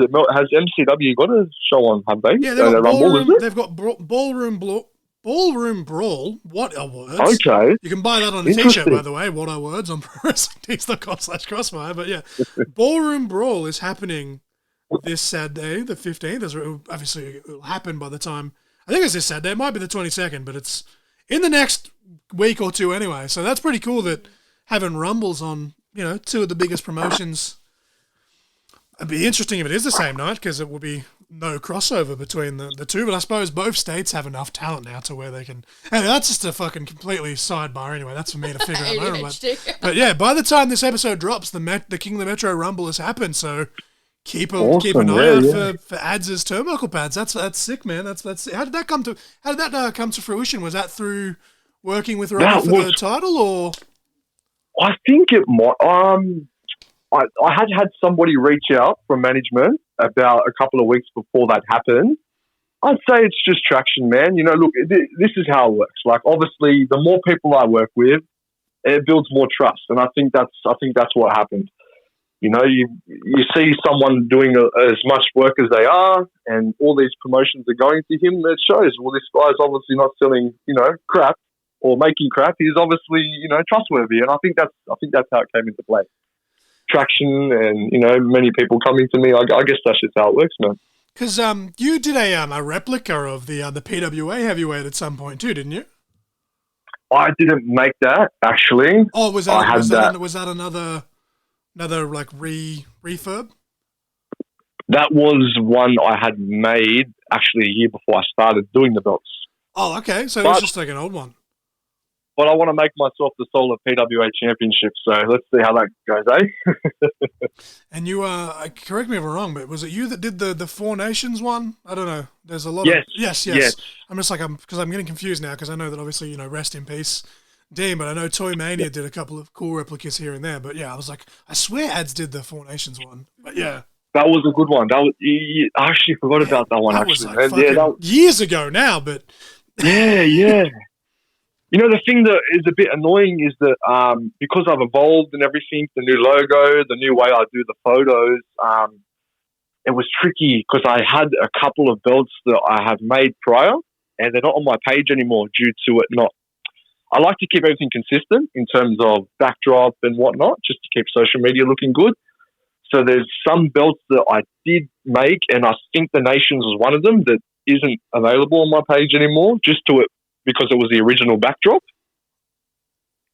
MCW got a show on? Have they?
Yeah, they've got Ballroom Brawl. What are words?
Okay.
You can buy that on a t-shirt, by the way. What are words on ProWrestlingTees.com/Crossfire. But yeah, Ballroom Brawl is happening this Saturday, the 15th. Obviously, it will happen by the time... I think it's this Saturday. It might be the 22nd, but it's in the next week or two anyway. So that's pretty cool that having Rumbles on two of the biggest promotions. It'd be interesting if it is the same night because it will be no crossover between the two. But I suppose both states have enough talent now to where they can. And that's just a fucking completely sidebar anyway. That's for me to figure out later. But yeah, by the time this episode drops, the King of the Metro Rumble has happened. So keep an eye out for ads as turnbuckle pads. That's sick, man. That's how did that come to fruition? Was that through working with Robbie for the title, or?
I think it might. I had somebody reach out from management about a couple of weeks before that happened. I'd say it's just traction, man. Look, this is how it works. Like, obviously, the more people I work with, it builds more trust, and I think that's what happened. You see someone doing as much work as they are, and all these promotions are going to him. It shows. Well, this guy's obviously not selling, crap or making crap. He's obviously, trustworthy, and I think that's how it came into play. Traction and many people coming to me. I guess that's just how it works, man.
Because you did a replica of the PWA heavyweight at some point too, didn't you?
I didn't make that actually.
Oh, was that another like refurb?
That was one I had made actually a year before I started doing the belts.
Oh, okay. So it was just like an old one.
But I want to make myself the sole of PWA championship, so let's see how that goes, eh?
And you, correct me if I'm wrong, but was it you that did the Four Nations one? I don't know. There's a lot of... Yes. I'm just like, because I'm getting confused now, because I know that obviously, rest in peace, Dean, but I know Toy Mania did a couple of cool replicas here and there, but yeah, I was like, I swear Ads did the Four Nations one, but yeah.
That was a good one. I actually forgot about that one, actually.
Was like years ago now, but...
Yeah. The thing that is a bit annoying is that because I've evolved and everything, the new logo, the new way I do the photos, it was tricky because I had a couple of belts that I have made prior and they're not on my page anymore due to it not. I like to keep everything consistent in terms of backdrop and whatnot, just to keep social media looking good. So there's some belts that I did make, and I think the Nations was one of them that isn't available on my page anymore, just to it. Because it was the original backdrop.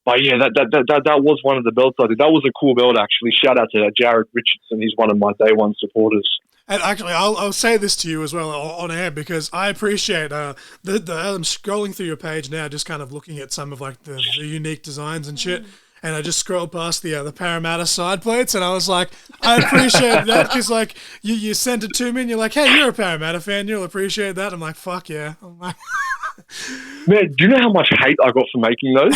But yeah, that was one of the belts I did. That was a cool belt, actually. Shout out to Jared Richardson. He's one of my day one supporters.
And actually, I'll say this to you as well on air because I appreciate I'm scrolling through your page now, just kind of looking at some of like the unique designs and shit. And I just scrolled past the Parramatta side plates, and I was like, I appreciate that because like you sent it to me, and you're like, hey, you're a Parramatta fan, you'll appreciate that. I'm like, fuck yeah. I'm like,
man, do you know how much hate I got for making those?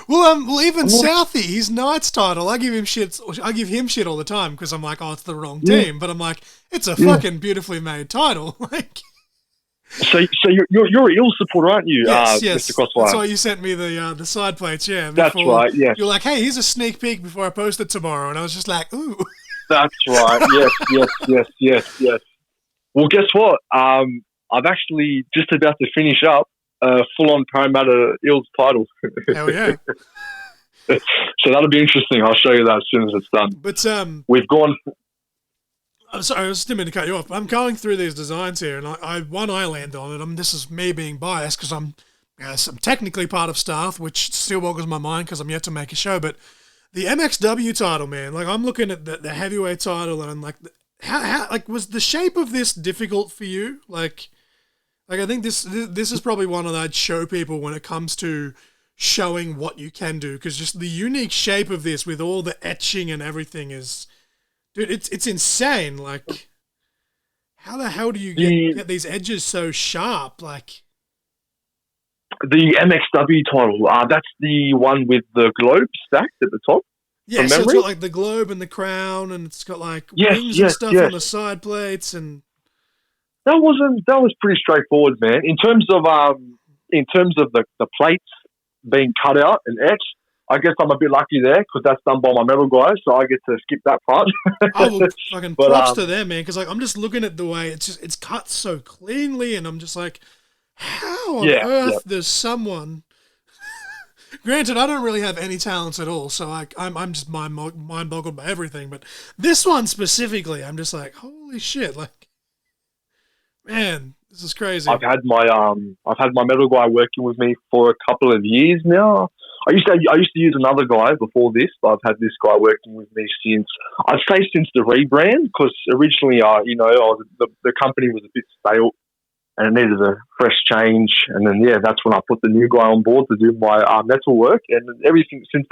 Well, even Southie, his Knights title, I give him shit all the time because I'm like, oh, it's the wrong team, but I'm like, it's a fucking beautifully made title, like.
So you're an Eels supporter, aren't you,
yes.
Mr. Crossfire?
That's why you sent me the side plates, yeah.
That's right, yeah.
You're like, hey, here's a sneak peek before I post it tomorrow, and I was just like, ooh.
That's right, yes. Well, guess what? I'm actually just about to finish up a full-on Parramatta Eels title.
Hell yeah.
So that'll be interesting. I'll show you that as soon as it's done.
But
we've gone...
I'm sorry, I was still meant to cut you off. I'm going through these designs here, and I landed on it. This is me being biased because I'm technically part of staff, which still boggles my mind because I'm yet to make a show. But the MXW title, man, like I'm looking at the heavyweight title, and I'm like, how was the shape of this difficult for you? Like I think this is probably one that I'd show people when it comes to showing what you can do, because just the unique shape of this with all the etching and everything is. Dude, it's insane. Like, how the hell do you get these edges so sharp? Like,
the MXW title, that's the one with the globe stacked at the top.
Yeah, so it's got like the globe and the crown, and it's got like wings and stuff on the side plates, and
that was pretty straightforward, man. In terms of the plates being cut out and etched. I guess I'm a bit lucky there because that's done by my metal guys, so I get to skip that part.
Oh, well, fucking props to them, man, because like I'm just looking at the way it's cut so cleanly, and I'm just like, how on earth does someone? Granted, I don't really have any talents at all, so I'm just mind boggled by everything. But this one specifically, I'm just like, holy shit! Like, man, this is crazy.
I've had my metal guy working with me for a couple of years now. I used to use another guy before this, but I've had this guy working with me since, I'd say since the rebrand, because originally, the company was a bit stale and it needed a fresh change. And then, that's when I put the new guy on board to do my metal work. And everything since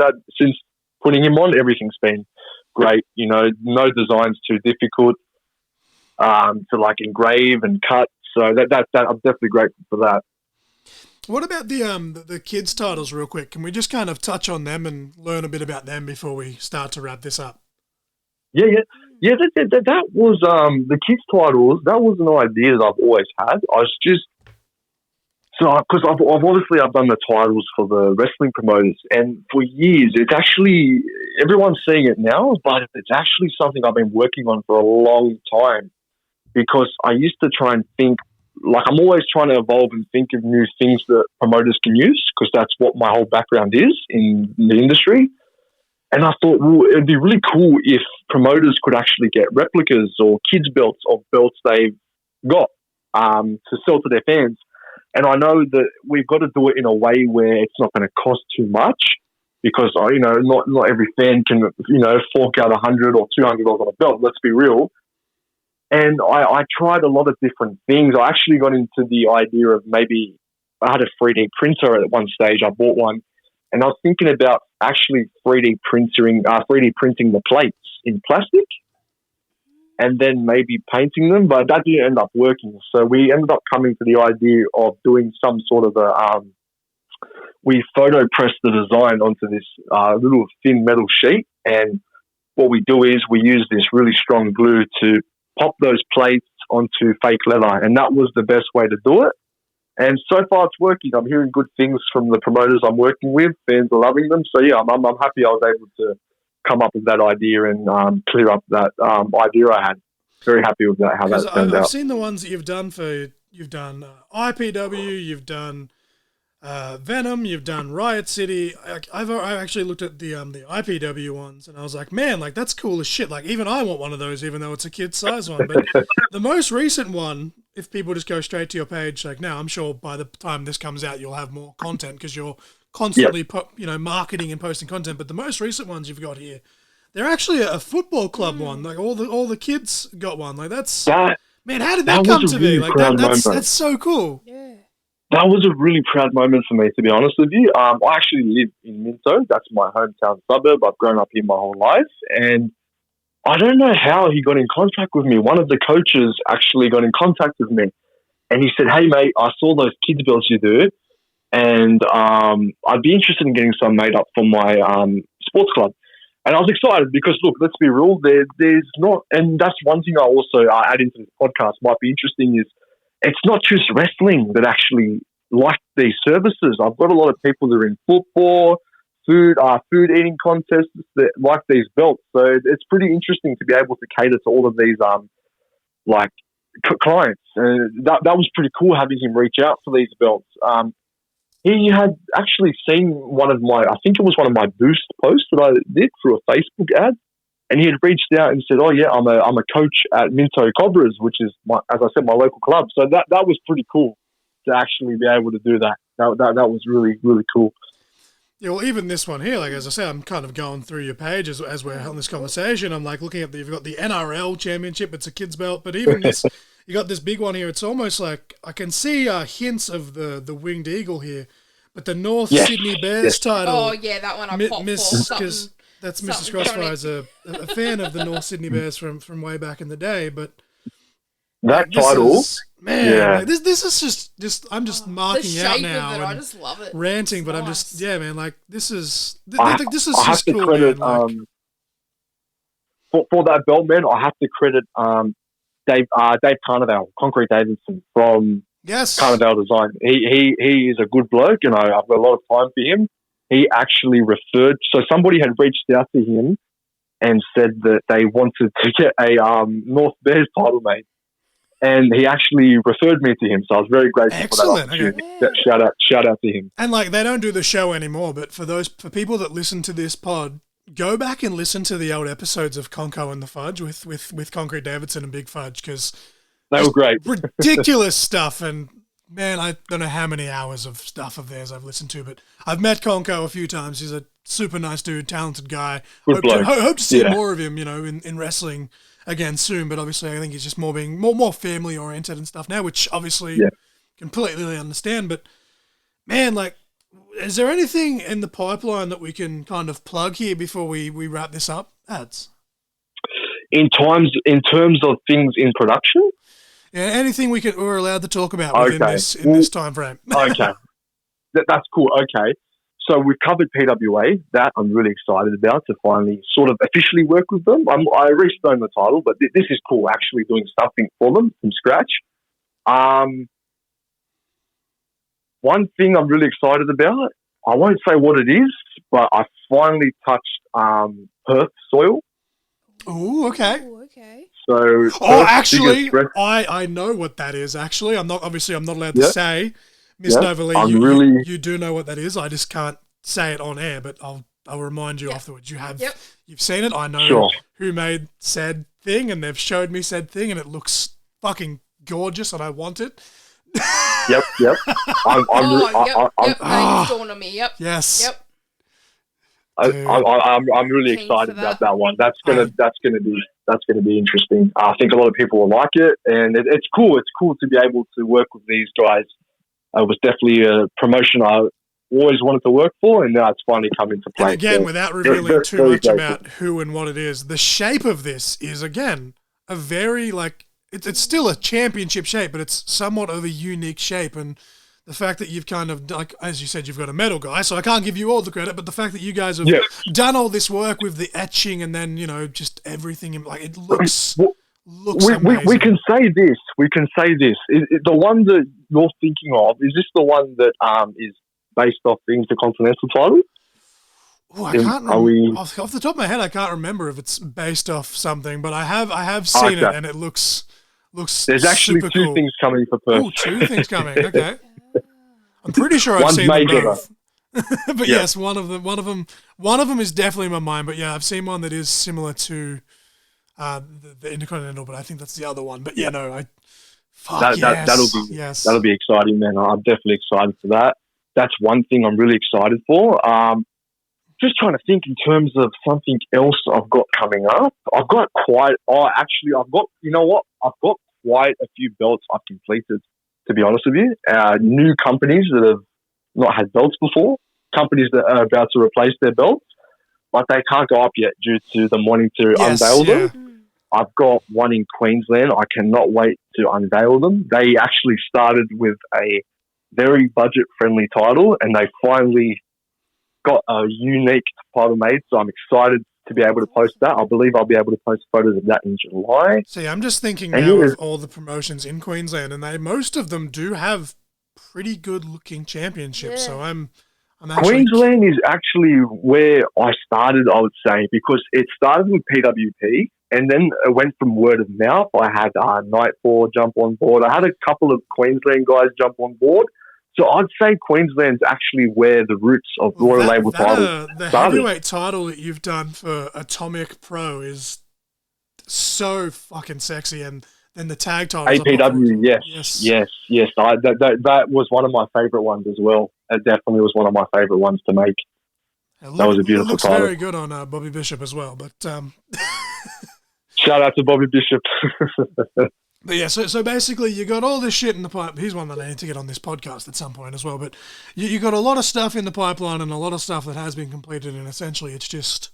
putting him on, everything's been great. No design's too difficult to like engrave and cut. So that I'm definitely grateful for that.
What about the kids' titles, real quick? Can we just kind of touch on them and learn a bit about them before we start to wrap this up?
Yeah. That was the kids' titles. That was an idea that I've always had. I was just because I've done the titles for the wrestling promoters, and for years it's actually everyone's seeing it now, but it's actually something I've been working on for a long time. Because I used to try and think, like I'm always trying to evolve and think of new things that promoters can use, because that's what my whole background is in the industry. And I thought, well, it'd be really cool if promoters could actually get replicas or kids' belts of belts they've got to sell to their fans. And I know that we've got to do it in a way where it's not going to cost too much, because not every fan can fork out $100 or $200 on a belt. Let's be real. And I tried a lot of different things. I actually got into the idea of maybe I had a 3D printer at one stage. I bought one, and I was thinking about actually 3D printing the plates in plastic, and then maybe painting them. But that didn't end up working. So we ended up coming to the idea of doing some sort of we photo pressed the design onto this little thin metal sheet, and what we do is we use this really strong glue to pop those plates onto fake leather, and that was the best way to do it. And so far it's working. I'm hearing good things from the promoters I'm working with. Fans are loving them. So yeah, I'm happy I was able to come up with that idea and clear up that idea I had. Very happy with that, how that turned out.
I've seen the ones that you've done IPW, you've done Venom, you've done Riot City. I actually looked at the IPW ones, and I was like, man, like that's cool as shit. Like even I want one of those, even though it's a kid size one. But the most recent one, if people just go straight to your page, like now, I'm sure by the time this comes out, you'll have more content because you're constantly marketing and posting content. But the most recent ones you've got here, they're actually a football club one. Like all the kids got one. Like man, how did that come to be? Like that's so cool.
Yeah.
That was a really proud moment for me, to be honest with you. I actually live in Minto. That's my hometown suburb. I've grown up here my whole life. And I don't know how he got in contact with me. One of the coaches actually got in contact with me. And he said, hey, mate, I saw those kids' belts you do. And I'd be interested in getting some made up for my sports club. And I was excited because, look, let's be real. There's not, and that's one thing I also add into this podcast might be interesting is, it's not just wrestling that actually like these services. I've got a lot of people that are in football, food eating contests that like these belts. So it's pretty interesting to be able to cater to all of these clients. That was pretty cool having him reach out for these belts. He had actually seen one of my Boost posts that I did through a Facebook ad. And he had reached out and said, "Oh yeah, I'm a coach at Minto Cobras, which is as I said, my local club." So that was pretty cool to actually be able to do that. That was really, really cool.
Yeah, well, even this one here, like as I said, I'm kind of going through your page as we're having this conversation. I'm like looking at you've got the NRL Championship. It's a kids belt, but even this, you got this big one here. It's almost like I can see hints of the winged eagle here, but the North Sydney Bears title.
Oh yeah, that one I popped for something.
That's Mrs Crossfire is a fan of the North Sydney Bears from way back in the day, but
that title,
like, this is just I'm just marking out now.
Of it, I just love it.
Ranting,
it's
but
nice.
I'm just this is
this is
just cool.
Credit,
man,
for that belt, man, I have to credit Dave Carnivale, Concrete Davidson from Carnivale Design. He is a good bloke, and I've got a lot of time for him. He actually referred, so somebody had reached out to him and said that they wanted to get a North Bears title made, and he actually referred me to him. So I was very grateful for that opportunity. Okay. Shout out to him.
And like they don't do the show anymore, but for people that listen to this pod, go back and listen to the old episodes of Conco and the Fudge with Concrete Davidson and Big Fudge because
they were great,
ridiculous stuff and. man, I don't know how many hours of stuff of theirs I've listened to, but I've met Conco a few times. He's a super nice dude, talented guy. Hope to see more of him, in wrestling again soon. But obviously, I think he's just being more family oriented and stuff now, which obviously completely understand. But man, like, is there anything in the pipeline that we can kind of plug here before we wrap this up? Ads.
In terms of things in production?
Yeah, anything we're allowed to talk about within this time frame.
Okay. That's cool. Okay. So we've covered PWA. That I'm really excited about, to finally sort of officially work with them. I already own the title, but this is cool, actually doing something for them from scratch. One thing I'm really excited about, I won't say what it is, but I finally touched Perth soil.
Oh, okay.
Ooh, okay.
So,
actually, I know what that is. Actually, I'm not allowed to say. Miss Novalee, you do know what that is. I just can't say it on air, but I'll remind you afterwards. You've seen it. I know who made said thing, and they've showed me said thing, and it looks fucking gorgeous, and I want it.
Yep.
Now you've dawned on me. Yep.
Yes.
Yep.
I'm really excited about that one. That's gonna be interesting. I think a lot of people will like it, and it's cool. It's cool to be able to work with these guys. It was definitely a promotion I always wanted to work for, and now it's finally come into play.
And again, without revealing too much about who and what it is, the shape of this is again a very it's still a championship shape, but it's somewhat of a unique shape. And the fact that you've kind of, as you said, you've got a metal guy, so I can't give you all the credit, but the fact that you guys have done all this work with the etching and then, just everything, it looks amazing.
We can say this. The one that you're thinking of, is this the one that is based off the Intercontinental title?
Oh, I can't remember. Off the top of my head, I can't remember if it's based off something, but I have seen it, and it looks
There's actually
super
two
cool.
things coming for Perth.
Oh, two things coming. Okay. I'm pretty sure I've seen them both. But yes, one of them is definitely in my mind. But yeah, I've seen one that is similar to the Intercontinental, but I think that's the other one. But that'll be exciting, man. I'm definitely excited for that. That's one thing I'm really excited for. Just trying to think in terms of something else I've got coming up. I've got quite a few belts I've completed, to be honest with you. New companies that have not had belts before, companies that are about to replace their belts, but they can't go up yet due to them wanting to unveil them. I've got one in Queensland. I cannot wait to unveil them. They actually started with a very budget-friendly title, and they finally got a unique title made, so I'm excited to be able to post that. I believe I'll be able to post photos of that in July. See, I'm just thinking now of all the promotions in Queensland, and most of them do have pretty good-looking championships. So I'm actually...
Queensland is actually where I started, I would say, because it started with PWP, and then it went from word of mouth. I had Nightfall jump on board. I had a couple of Queensland guys jump on board. So I'd say Queensland's actually where the roots of Royal Label titles
the
started.
Heavyweight title that you've done for Atomic Pro is so fucking sexy, and then the tag title.
APW, yes. That was one of my favourite ones as well. It definitely was one of my favourite ones to make. That was a beautiful
looks
title.
Very good on Bobby Bishop as well, but
shout out to Bobby Bishop.
But yeah, so basically you got all this shit in the pipe. He's one that I need to get on this podcast at some point as well. But you got a lot of stuff in the pipeline and a lot of stuff that has been completed, and essentially it's just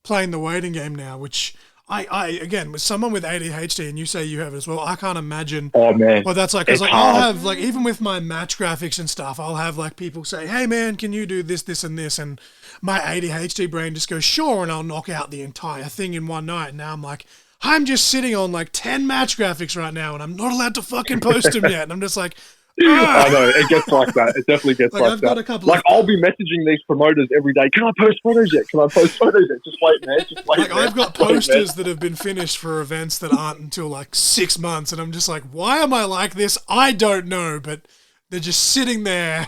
playing the waiting game now, which I again, with someone with ADHD, and you say you have it as well, I can't imagine what that's like. Because I'll have, even with my match graphics and stuff, I'll have people say, hey man, can you do this, this and this? And my ADHD brain just goes, sure, and I'll knock out the entire thing in one night. And now I'm like, I'm just sitting on 10 match graphics right now, and I'm not allowed to fucking post them yet. And I'm just like,
I know, it gets like that. It definitely gets like
I've
that.
Got a couple
I'll be messaging these promoters every day. Can I post photos yet? Just wait, man. Just wait. Man.
I've got posters that have been finished for events that aren't until 6 months, and I'm just like, why am I like this? I don't know, but they're just sitting there.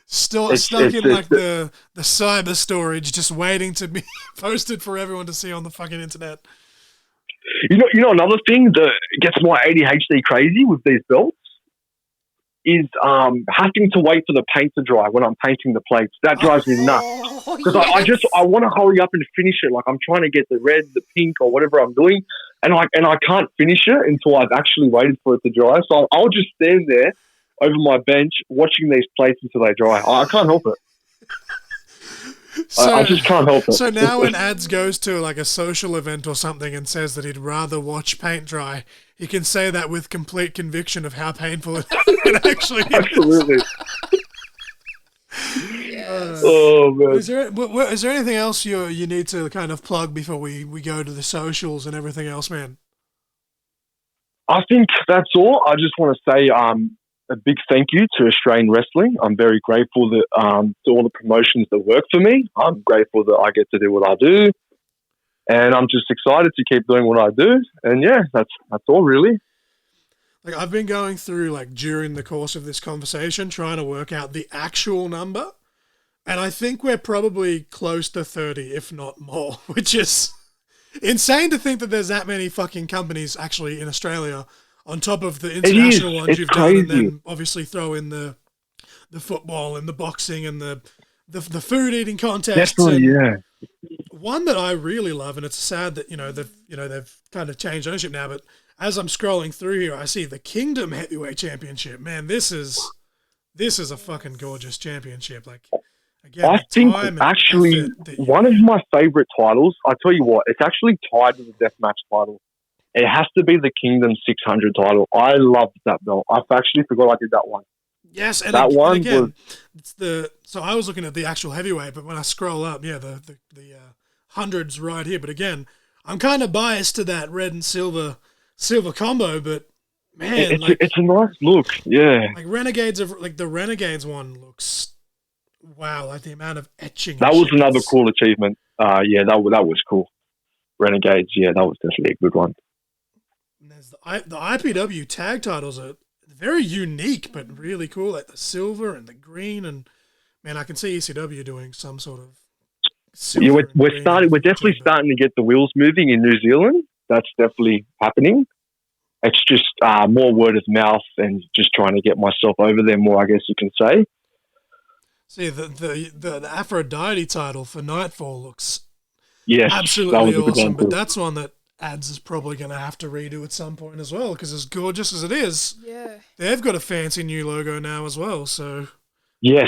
Stuck in the cyber storage, just waiting to be posted for everyone to see on the fucking internet.
You know another thing that gets my ADHD crazy with these belts is having to wait for the paint to dry when I'm painting the plates. That drives me nuts. Because I want to hurry up and finish it. Like I'm trying to get the red, the pink, or whatever I'm doing, and I can't finish it until I've actually waited for it to dry. So I'll just stand there over my bench watching these plates until they dry. I can't help it. I just can't help it.
So now when Ads goes to like a social event or something and says that he'd rather watch paint dry, he can say that with complete conviction of how painful it actually is.
Absolutely.
Yes.
Oh man.
Is there anything else you need to kind of plug before we go to the socials and everything else, man?
I think that's all. I just want to say a big thank you to Australian Wrestling. I'm very grateful that to all the promotions that work for me. I'm grateful that I get to do what I do, and I'm just excited to keep doing what I do. And yeah, that's all really.
Like I've been going through like during the course of this conversation trying to work out the actual number, and I think we're probably close to 30, if not more, which is insane to think that there's that many fucking companies actually in Australia. On top of the international ones you've done, and then obviously throw in the football and the boxing and the food eating contests.
Definitely, yeah.
One that I really love, and it's sad that they've kind of changed ownership now. But as I'm scrolling through here, I see the Kingdom Heavyweight Championship. Man, this is a fucking gorgeous championship. Like again,
I think actually one of my favorite titles. I tell you what, it's actually tied to the deathmatch title. It has to be the Kingdom 600 title. I loved that belt. I've actually forgot I did that one.
Yes, and
that one
again, it's so I was looking at the actual heavyweight, but when I scroll up, the hundreds right here. But again, I'm kind of biased to that red and silver combo. But man,
it's a nice look. Yeah,
like the Renegades one looks wow. Like the amount of etching.
That was another cool achievement. Yeah, that was coul. Renegades. Yeah, that was definitely a good one.
And there's the IPW tag titles are very unique, but really cool. Like the silver and the green, and man, I can see ECW doing some sort of.
Yeah, we're definitely starting to get the wheels moving in New Zealand. That's definitely happening. It's just more word of mouth and just trying to get myself over there more, I guess you can say.
See, the Aphrodite title for Nightfall looks
absolutely
awesome, but that's one that Ads is probably going to have to redo at some point as well, because as gorgeous as it is, they've got a fancy new logo now as well. So
yes,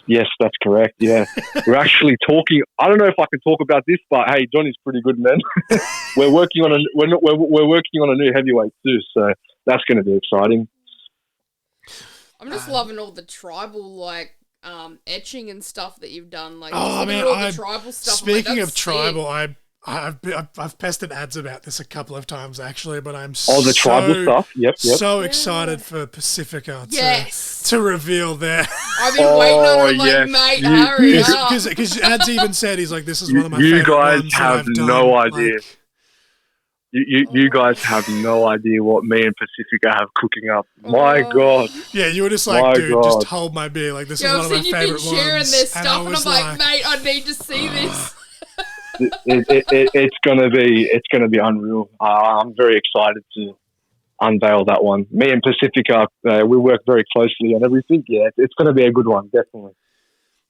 that's correct. Yeah, we're actually talking. I don't know if I can talk about this, but hey, Johnny's pretty good, man. we're working on a new heavyweight too, so that's going to be exciting.
I'm just loving all the tribal etching and stuff that you've done. Like,
oh man,
all the tribal stuff.
Speaking of tribal, I've pestered Ads about this a couple of times actually, but I'm
the tribal stuff. Yep.
So excited for Pacifica to reveal their.
I've been waiting on it, mate. Hurry up!
Because Ads even said he's like, this is one of my favorite
ones. You guys have
done.
No idea. You guys have no idea what me and Pacifica have cooking up. My God.
Yeah, you were just like, dude, just hold my beer. Like, this is one of my favorite ones.
You've been sharing this stuff, and I'm like, mate, I need to see this.
It's gonna be unreal. I'm very excited to unveil that one. Me and Pacifica, we work very closely on everything. Yeah, it's gonna be a good one, definitely.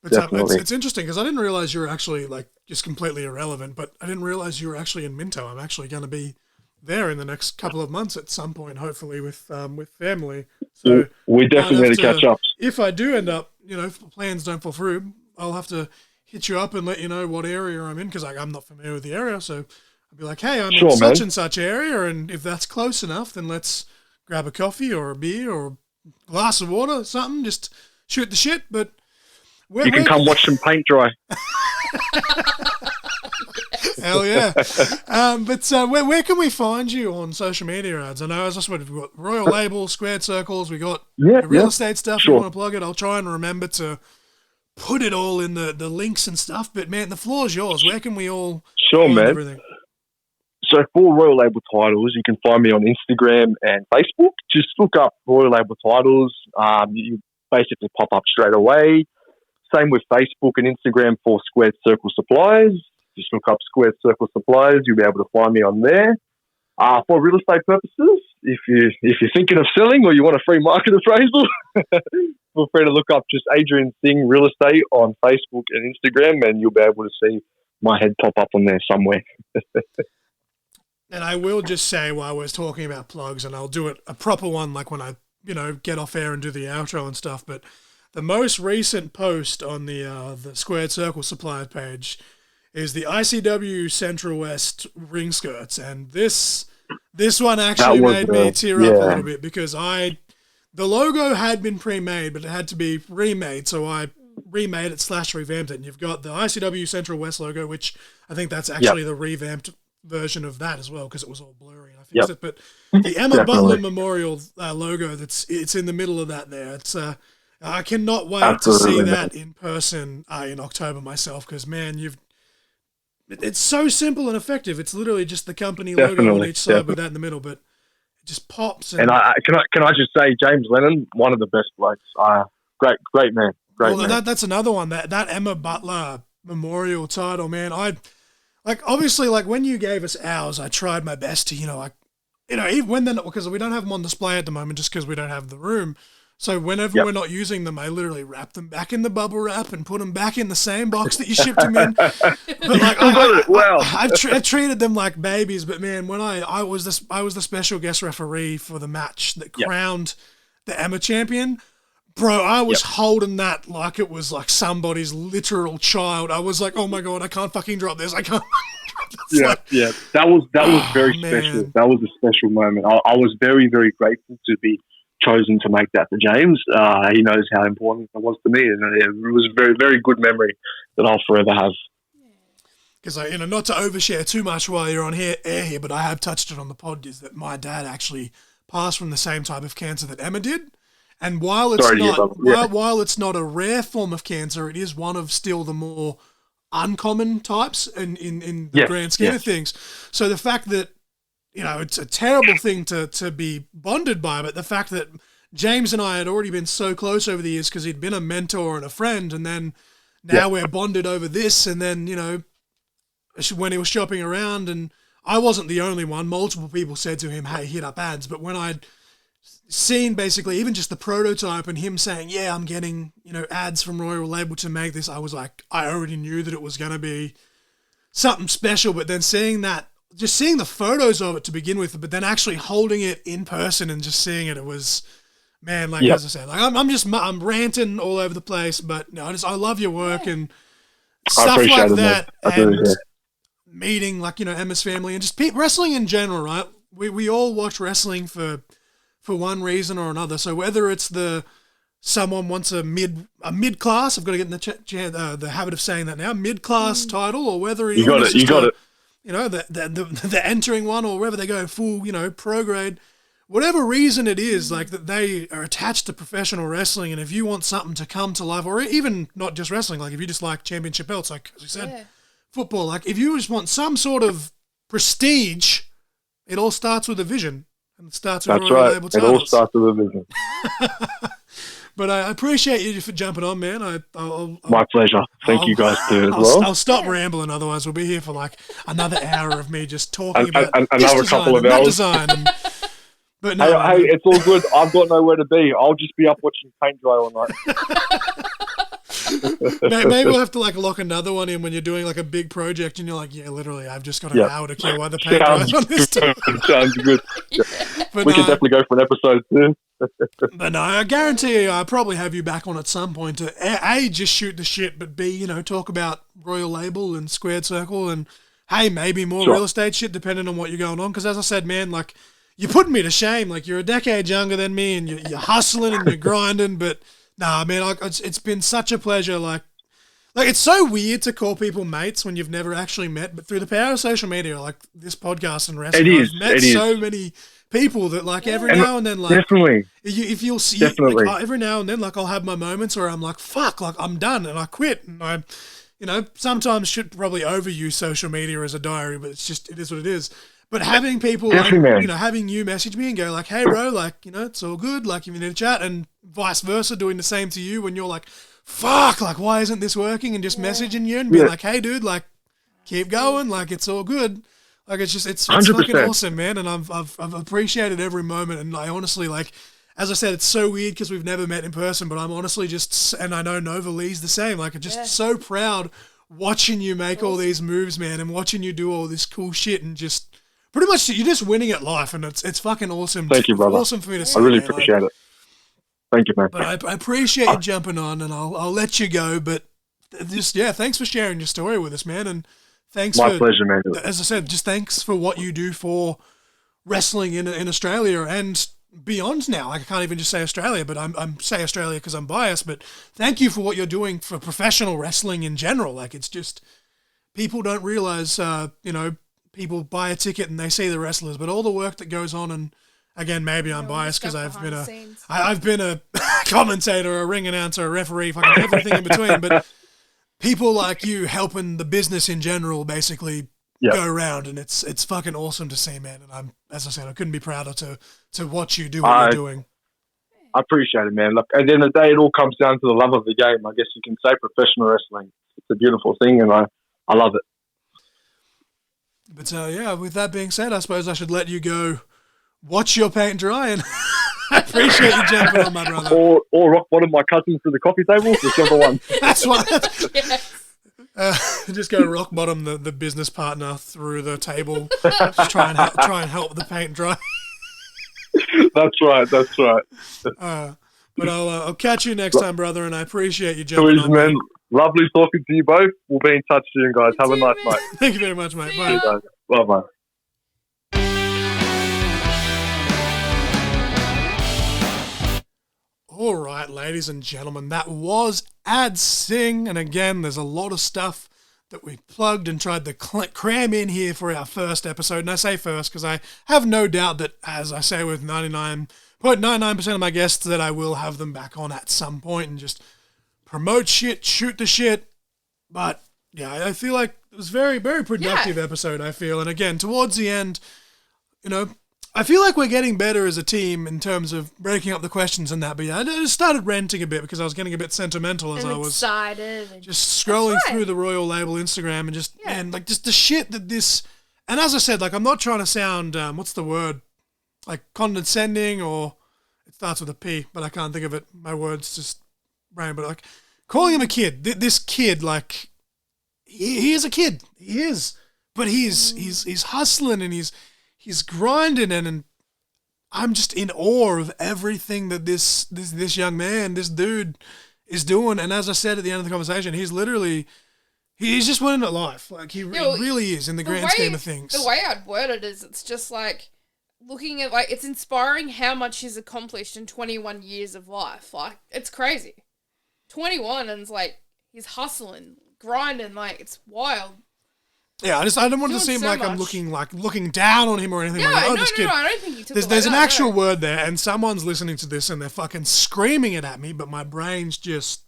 It's interesting because I didn't realize you were actually just completely irrelevant, but I didn't realize you were actually in Minto. I'm actually going to be there in the next couple of months at some point, hopefully with family. So
we definitely need to catch up.
If I do end up, if plans don't fall through, I'll have to hit you up and let you know what area I'm in, because I'm not familiar with the area. So I'll be like, hey, I'm in such and such area, and if that's close enough, then let's grab a coffee or a beer or a glass of water, something, just shoot the shit. But
you can come watch some paint dry.
Hell yeah. But where can we find you on social media, Ads? I know as I said, we've got Royal Label, Squared Circles, we got the real estate stuff. If you want to plug it, I'll try and remember to put it all in the links and stuff. But man, the floor's yours. Where can we all find everything?
So for Royal Label Titles, you can find me on Instagram and Facebook. Just look up Royal Label Titles. You basically pop up straight away. Same with Facebook and Instagram for Squared Circle Supplies. Just look up Squared Circle Supplies. You'll be able to find me on there. For real estate purposes, you're thinking of selling or you want a free market appraisal, feel free to look up just Adrian Singh Real Estate on Facebook and Instagram, and you'll be able to see my head pop up on there somewhere.
And I will just say, while we're talking about plugs, and I'll do it a proper one, like when I, get off air and do the outro and stuff. But the most recent post on the Squared Circle Supplier page is the ICW Central West ring skirts, and this one actually made me tear up a little bit because the logo had been pre-made, but it had to be remade, so I remade it / revamped it. And you've got the ICW Central West logo, which I think that's actually the revamped version of that as well, because it was all blurry and I fixed it. But the Emma Butler Memorial logo, it's in the middle of that there. It's I cannot wait to see that in person in October myself, because man, it's so simple and effective. It's literally just the company logo on each side with that in the middle, but it just pops. And
can I just say, James Lennon, one of the best blokes. Great man. Man.
That's another one. That Emma Butler Memorial title, man. Obviously, when you gave us ours, I tried my best to, even when they're not, because we don't have them on display at the moment, just because we don't have the room. So whenever we're not using them, I literally wrap them back in the bubble wrap and put them back in the same box that you shipped them in. But I've treated them like babies. But man, when I was the special guest referee for the match that crowned the Emma champion, bro, I was holding that like it was like somebody's literal child. I was like, oh my God, I can't fucking drop this. I can't.
That was very special. That was a special moment. I was very, very grateful to be chosen to make that for James. He knows how important it was to me, and it was a very, very good memory that I'll forever have.
Because not to overshare too much while you're on air here, but I have touched it on the pod, is that my dad actually passed from the same type of cancer that Emma did. And while it's not a rare form of cancer, it is one of still the more uncommon types in the grand scheme of things. So the fact that, it's a terrible thing to be bonded by, but the fact that James and I had already been so close over the years because he'd been a mentor and a friend, and then now we're bonded over this, and then, when he was shopping around, and I wasn't the only one, multiple people said to him, hey, hit up ads, but when I'd seen basically even just the prototype and him saying, yeah, I'm getting, ads from Royal Label to make this, I was like, I already knew that it was going to be something special, but then seeing the photos of it to begin with, but then actually holding it in person and just seeing it, it was, man, as I said, I'm ranting all over the place, but I love your work and stuff like that, and meeting Emma's family and just wrestling in general, right? We all watch wrestling for one reason or another. So whether it's someone wants a mid class, I've got to get in the habit of saying that now, mid class title, or whether you got it. The entering one, or whether they go full, pro grade, whatever reason it is, that they are attached to professional wrestling. And if you want something to come to life, or even not just wrestling, if you just like championship belts, as we said, football, if you just want some sort of prestige, it all starts with a vision. And it starts with Royal Label titles.
It all starts with a vision.
But I appreciate you for jumping on, man.
My pleasure. Thank you guys too as well.
I'll stop rambling, otherwise we'll be here for another hour of me just talking about
another couple of hours.
But no,
hey, it's all good. I've got nowhere to be. I'll just be up watching paint dry all night.
Maybe we'll have to lock another one in when you're doing a big project and you're like, yeah, literally, I've just got an hour to kill while the paint dries on this time.
Sounds good. But we can definitely go for an episode soon.
But no, I guarantee you I'll probably have you back on at some point to A, just shoot the shit, but B, talk about Royal Label and Squared Circle and, hey, maybe more real estate shit depending on what you're going on. Because as I said, man, you're putting me to shame. You're a decade younger than me and you're hustling and you're grinding, but nah, man, it's been such a pleasure. It's so weird to call people mates when you've never actually met, but through the power of social media, this podcast and wrestling, I've met so many people that every now and then,
definitely,
if you'll see, every now and then, I'll have my moments where I'm like, fuck, I'm done and I quit, and I, sometimes should probably overuse social media as a diary, but it is what it is. But having people, having you message me and go hey bro, it's all good, if you need to chat, and vice versa, doing the same to you when you're like, fuck, why isn't this working? And just messaging you and be hey dude, keep going, it's all good. Like it's
100%.
fucking awesome, man. And I've appreciated every moment. And I honestly, like, as I said, it's so weird because we've never met in person, but I'm honestly just, and I know Nova Lee's the same. Like, I'm just so proud watching you make all these moves, man, and watching you do all this cool shit, and just pretty much you're just winning at life, and it's fucking awesome.
Thank you, brother.
Awesome for me to see.
I really
man.
appreciate it. Thank you, man.
But I appreciate you jumping on, and I'll let you go. But just thanks for sharing your story with us, man, and thanks.
My pleasure, man.
As I said, just thanks for what you do for wrestling in Australia and beyond now. I can't even just say Australia, but I'm say Australia because I'm biased. But thank you for what you're doing for professional wrestling in general. Like, it's just people don't realize, people buy a ticket and they see the wrestlers, but all the work that goes on. And again, maybe I'm biased because I've been a commentator, a ring announcer, a referee, fucking everything in between. But people like you helping the business in general basically go around, and it's fucking awesome to see, man. And as I said, I couldn't be prouder to watch you do what you're doing.
I appreciate it, man. Look, at the end of the day, it all comes down to the love of the game. I guess you can say professional wrestling. It's a beautiful thing, and I love it.
But with that being said, I suppose I should let you go watch your paint dry, and I appreciate you jumping on, my brother.
Or rock bottom my cousins to the coffee table, whichever one.
That's what. Just go rock bottom the business partner through the table. Just try and help the paint dry.
That's right.
But I'll catch you next time, brother, and I appreciate you jumping on.
Man. Lovely talking to you both. We'll be in touch soon, guys. Have a nice night.
Thank you very much, mate.
Bye. Bye-bye.
All right, ladies and gentlemen, that was Ad Singh. And again, there's a lot of stuff that we plugged and tried to cram in here for our first episode. And I say first because I have no doubt that, as I say with 99.99% of my guests, that I will have them back on at some point and just promote shit, shoot the shit. But yeah, I feel like it was very, very productive episode, I feel. And again, towards the end, I feel like we're getting better as a team in terms of breaking up the questions and that. But yeah, I just started ranting a bit because I was getting a bit sentimental as I was
excited and
just scrolling through the Royal Label Instagram and just just the shit that this. And as I said, like, I'm not trying to sound what's the word, like condescending, or it starts with a P, but I can't think of it. My words just brain, but like calling him a kid. This kid, like, he is a kid. He is, but he's hustling and he's grinding, and I'm just in awe of everything that this young man, this dude, is doing. And as I said at the end of the conversation, he's just winning at life. Like, he really is in the grand scheme of things.
The way I'd word it is, it's just like looking at, like, it's inspiring how much he's accomplished in 21 years of life. Like, it's crazy. 21, and it's like he's hustling, grinding, like, it's wild.
Yeah, I don't want to seem like I'm looking down on him or anything.
No,
like,
no, I don't think you took it
There's
like
an
that,
actual word there, and someone's listening to this and they're fucking screaming it at me, but my brain's just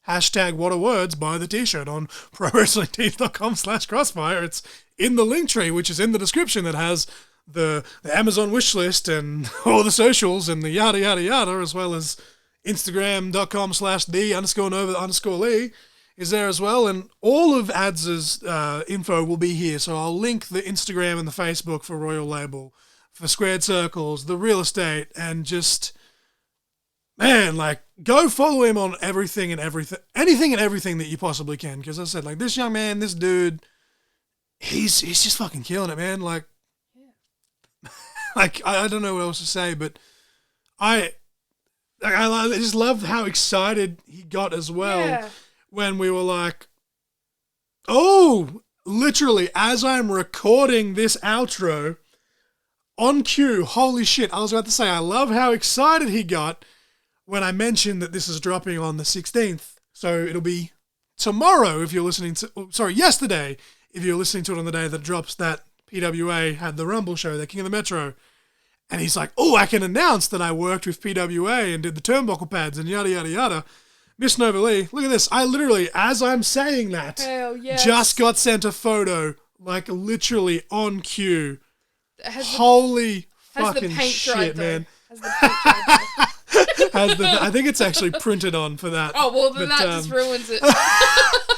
hashtag what are words, buy the t-shirt on prowrestlingtees.com/crossfire. It's in the link tree, which is in the description, that has the Amazon wish list and all the socials and the yada, yada, yada, as well as Instagram.com/the_Nova_Lee. Is there as well, and all of Ads' info will be here. So I'll link the Instagram and the Facebook for Royal Label, for Squared Circles, the real estate, and just, man, like, go follow him on anything and everything that you possibly can. Because I said, like, this young man, this dude, he's just fucking killing it, man. Like, like, I don't know what else to say, but I just loved how excited he got as well.
Yeah.
When we were like, oh, literally, as I'm recording this outro, on cue, holy shit, I was about to say, I love how excited he got when I mentioned that this is dropping on the 16th. So it'll be tomorrow if you're listening to, yesterday, if you're listening to it on the day that drops, that PWA had the Rumble show, the King of the Metro. And he's like, oh, I can announce that I worked with PWA and did the turnbuckle pads and yada, yada, yada. Miss Nova Lee, look at this. I literally, as I'm saying that, just got sent a photo, like, literally on cue. Holy fucking shit, man. I think it's actually printed on for that.
Oh, well, then that just ruins it.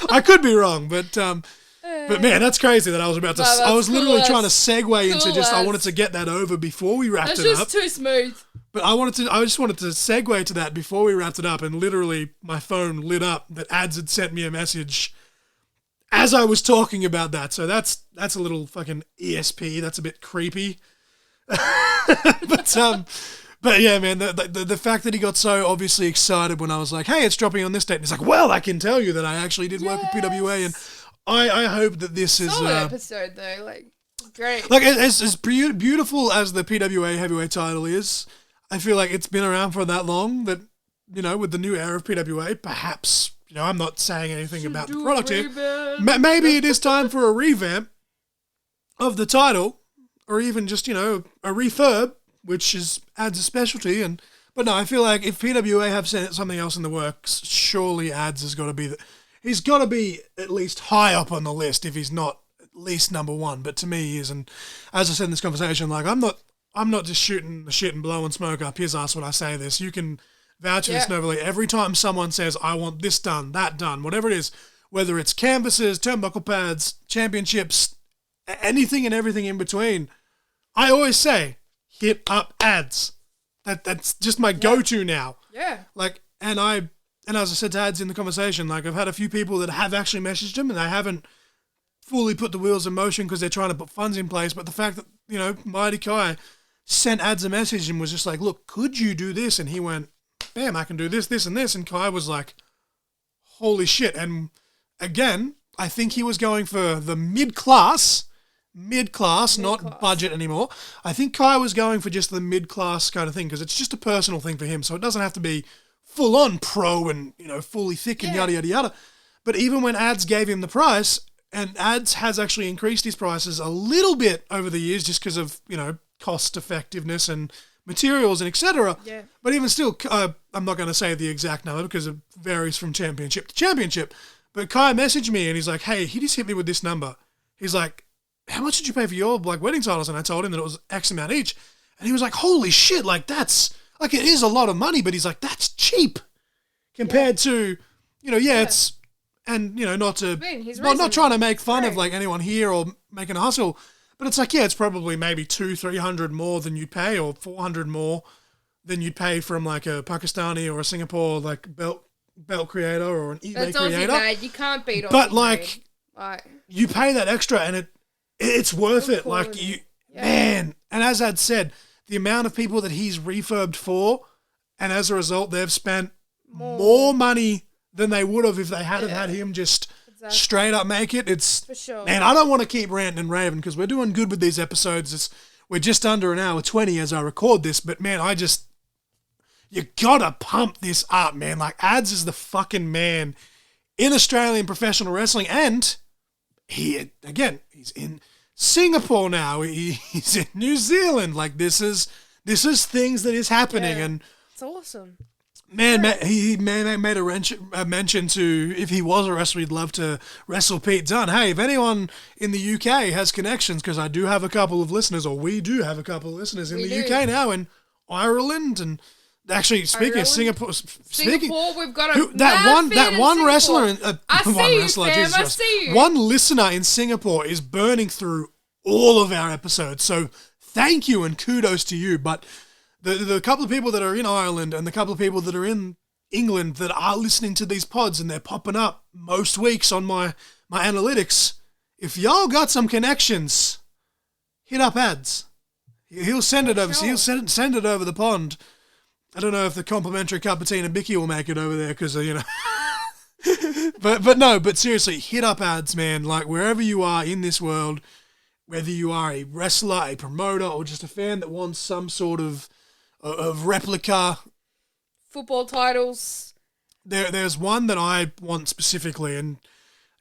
I could be wrong, but But man, that's crazy that I was about to. I was literally
cool
trying to segue into just. I
as.
wanted to get that over before we wrapped
That's
it up.
just too smooth.
But I just wanted to segue to that before we wrapped it up, and literally my phone lit up that Ads had sent me a message as I was talking about that. So that's a little fucking ESP. That's a bit creepy. But yeah, man, the fact that he got so obviously excited when I was like, hey, it's dropping on this date. And he's like, well, I can tell you that I actually did work with PWA, and I hope that this is
Solid episode though, like great.
like as beautiful as the PWA heavyweight title is. I feel like it's been around for that long that, you know, with the new era of PWA, perhaps, you know, I'm not saying anything about the product here. Maybe it is time for a revamp of the title, or even just, you know, a refurb, which adds a specialty. But no, I feel like if PWA have sent something else in the works, surely Ads has got to be he's got to be at least high up on the list if he's not at least number one. But to me, he is. And as I said in this conversation, like I'm not just shooting the shit and blowing smoke up his ass when I say this. You can vouch for this, Novalee. Every time someone says, I want this done, that done, whatever it is, whether it's canvases, turnbuckle pads, championships, anything and everything in between, I always say, hit up Ads. That's just my go-to now.
Yeah.
Like, and as I said to Ads in the conversation, like I've had a few people that have actually messaged him and they haven't fully put the wheels in motion because they're trying to put funds in place. But the fact that, you know, Mighty Kai sent Ads a message and was just like, look, could you do this? And he went, bam, I can do this, this, and this. And Kai was like, holy shit. And again, I think he was going for the mid-class, not budget anymore. I think Kai was going for just the mid-class kind of thing because it's just a personal thing for him. So it doesn't have to be full-on pro and, you know, fully thick and yada, yada, yada. But even when Ads gave him the price, and Ads has actually increased his prices a little bit over the years just because of, you know, cost effectiveness and materials and etc.
Yeah.
But even still, I'm not going to say the exact number because it varies from championship to championship. But Kai messaged me and he's like, hey, he just hit me with this number. He's like, how much did you pay for your like wedding titles? And I told him that it was X amount each. And he was like, holy shit, like that's, like it is a lot of money, but he's like, that's cheap compared to, you know, it's, and, you know, not trying to make fun of like anyone here or making a hustle, but it's like, yeah, it's probably maybe 200-300 more than you'd pay, or 400 more than you'd pay from like a Pakistani or a Singapore like belt creator or an eBay creator.
Bad. You can't beat.
But like, you pay that extra and it's worth it. Like man. And as I'd said, the amount of people that he's refurbed for, and as a result, they've spent more money than they would have if they had had him just straight up make it. It's
for sure.
Man, I don't want to keep ranting and raving because we're doing good with these episodes. We're just under an hour 20 as I record this, but man, you gotta pump this up, man. Like Ads is the fucking man in Australian professional wrestling, and he's in Singapore now. He's in New Zealand. Like this is things that is happening, and
it's awesome.
Man, he made a mention to, if he was a wrestler, he'd love to wrestle Pete Dunne. Hey, if anyone in the UK has connections, because I do have a couple of listeners, or we do have a couple of listeners in the UK now, in Ireland, and actually speaking of Singapore,
we've got
that one wrestler,
I see you.
One listener in Singapore is burning through all of our episodes. So thank you and kudos to you, but. The couple of people that are in Ireland and the couple of people that are in England that are listening to these pods and they're popping up most weeks on my analytics, if y'all got some connections, hit up Ads. He'll send it over. Sure. He'll send it over the pond. I don't know if the complimentary cup of tea and a bicky will make it over there because, you know. but seriously, hit up Ads, man. Like wherever you are in this world, whether you are a wrestler, a promoter, or just a fan that wants some sort of replica
football titles.
There's one that I want specifically, and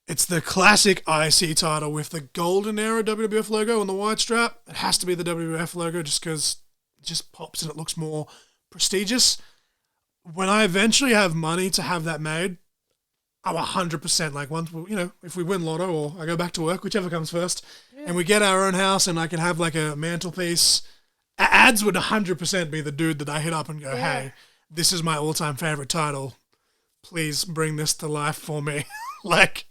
it's the classic IC title with the golden era WWF logo on the white strap. It has to be the WWF logo just because it just pops and it looks more prestigious. When I eventually have money to have that made, I'm 100% like once, you know, if we win lotto or I go back to work, whichever comes first, and we get our own house and I can have like a mantelpiece. Ads would 100% be the dude that I hit up and go, hey, this is my all-time favorite title. Please bring this to life for me. Like,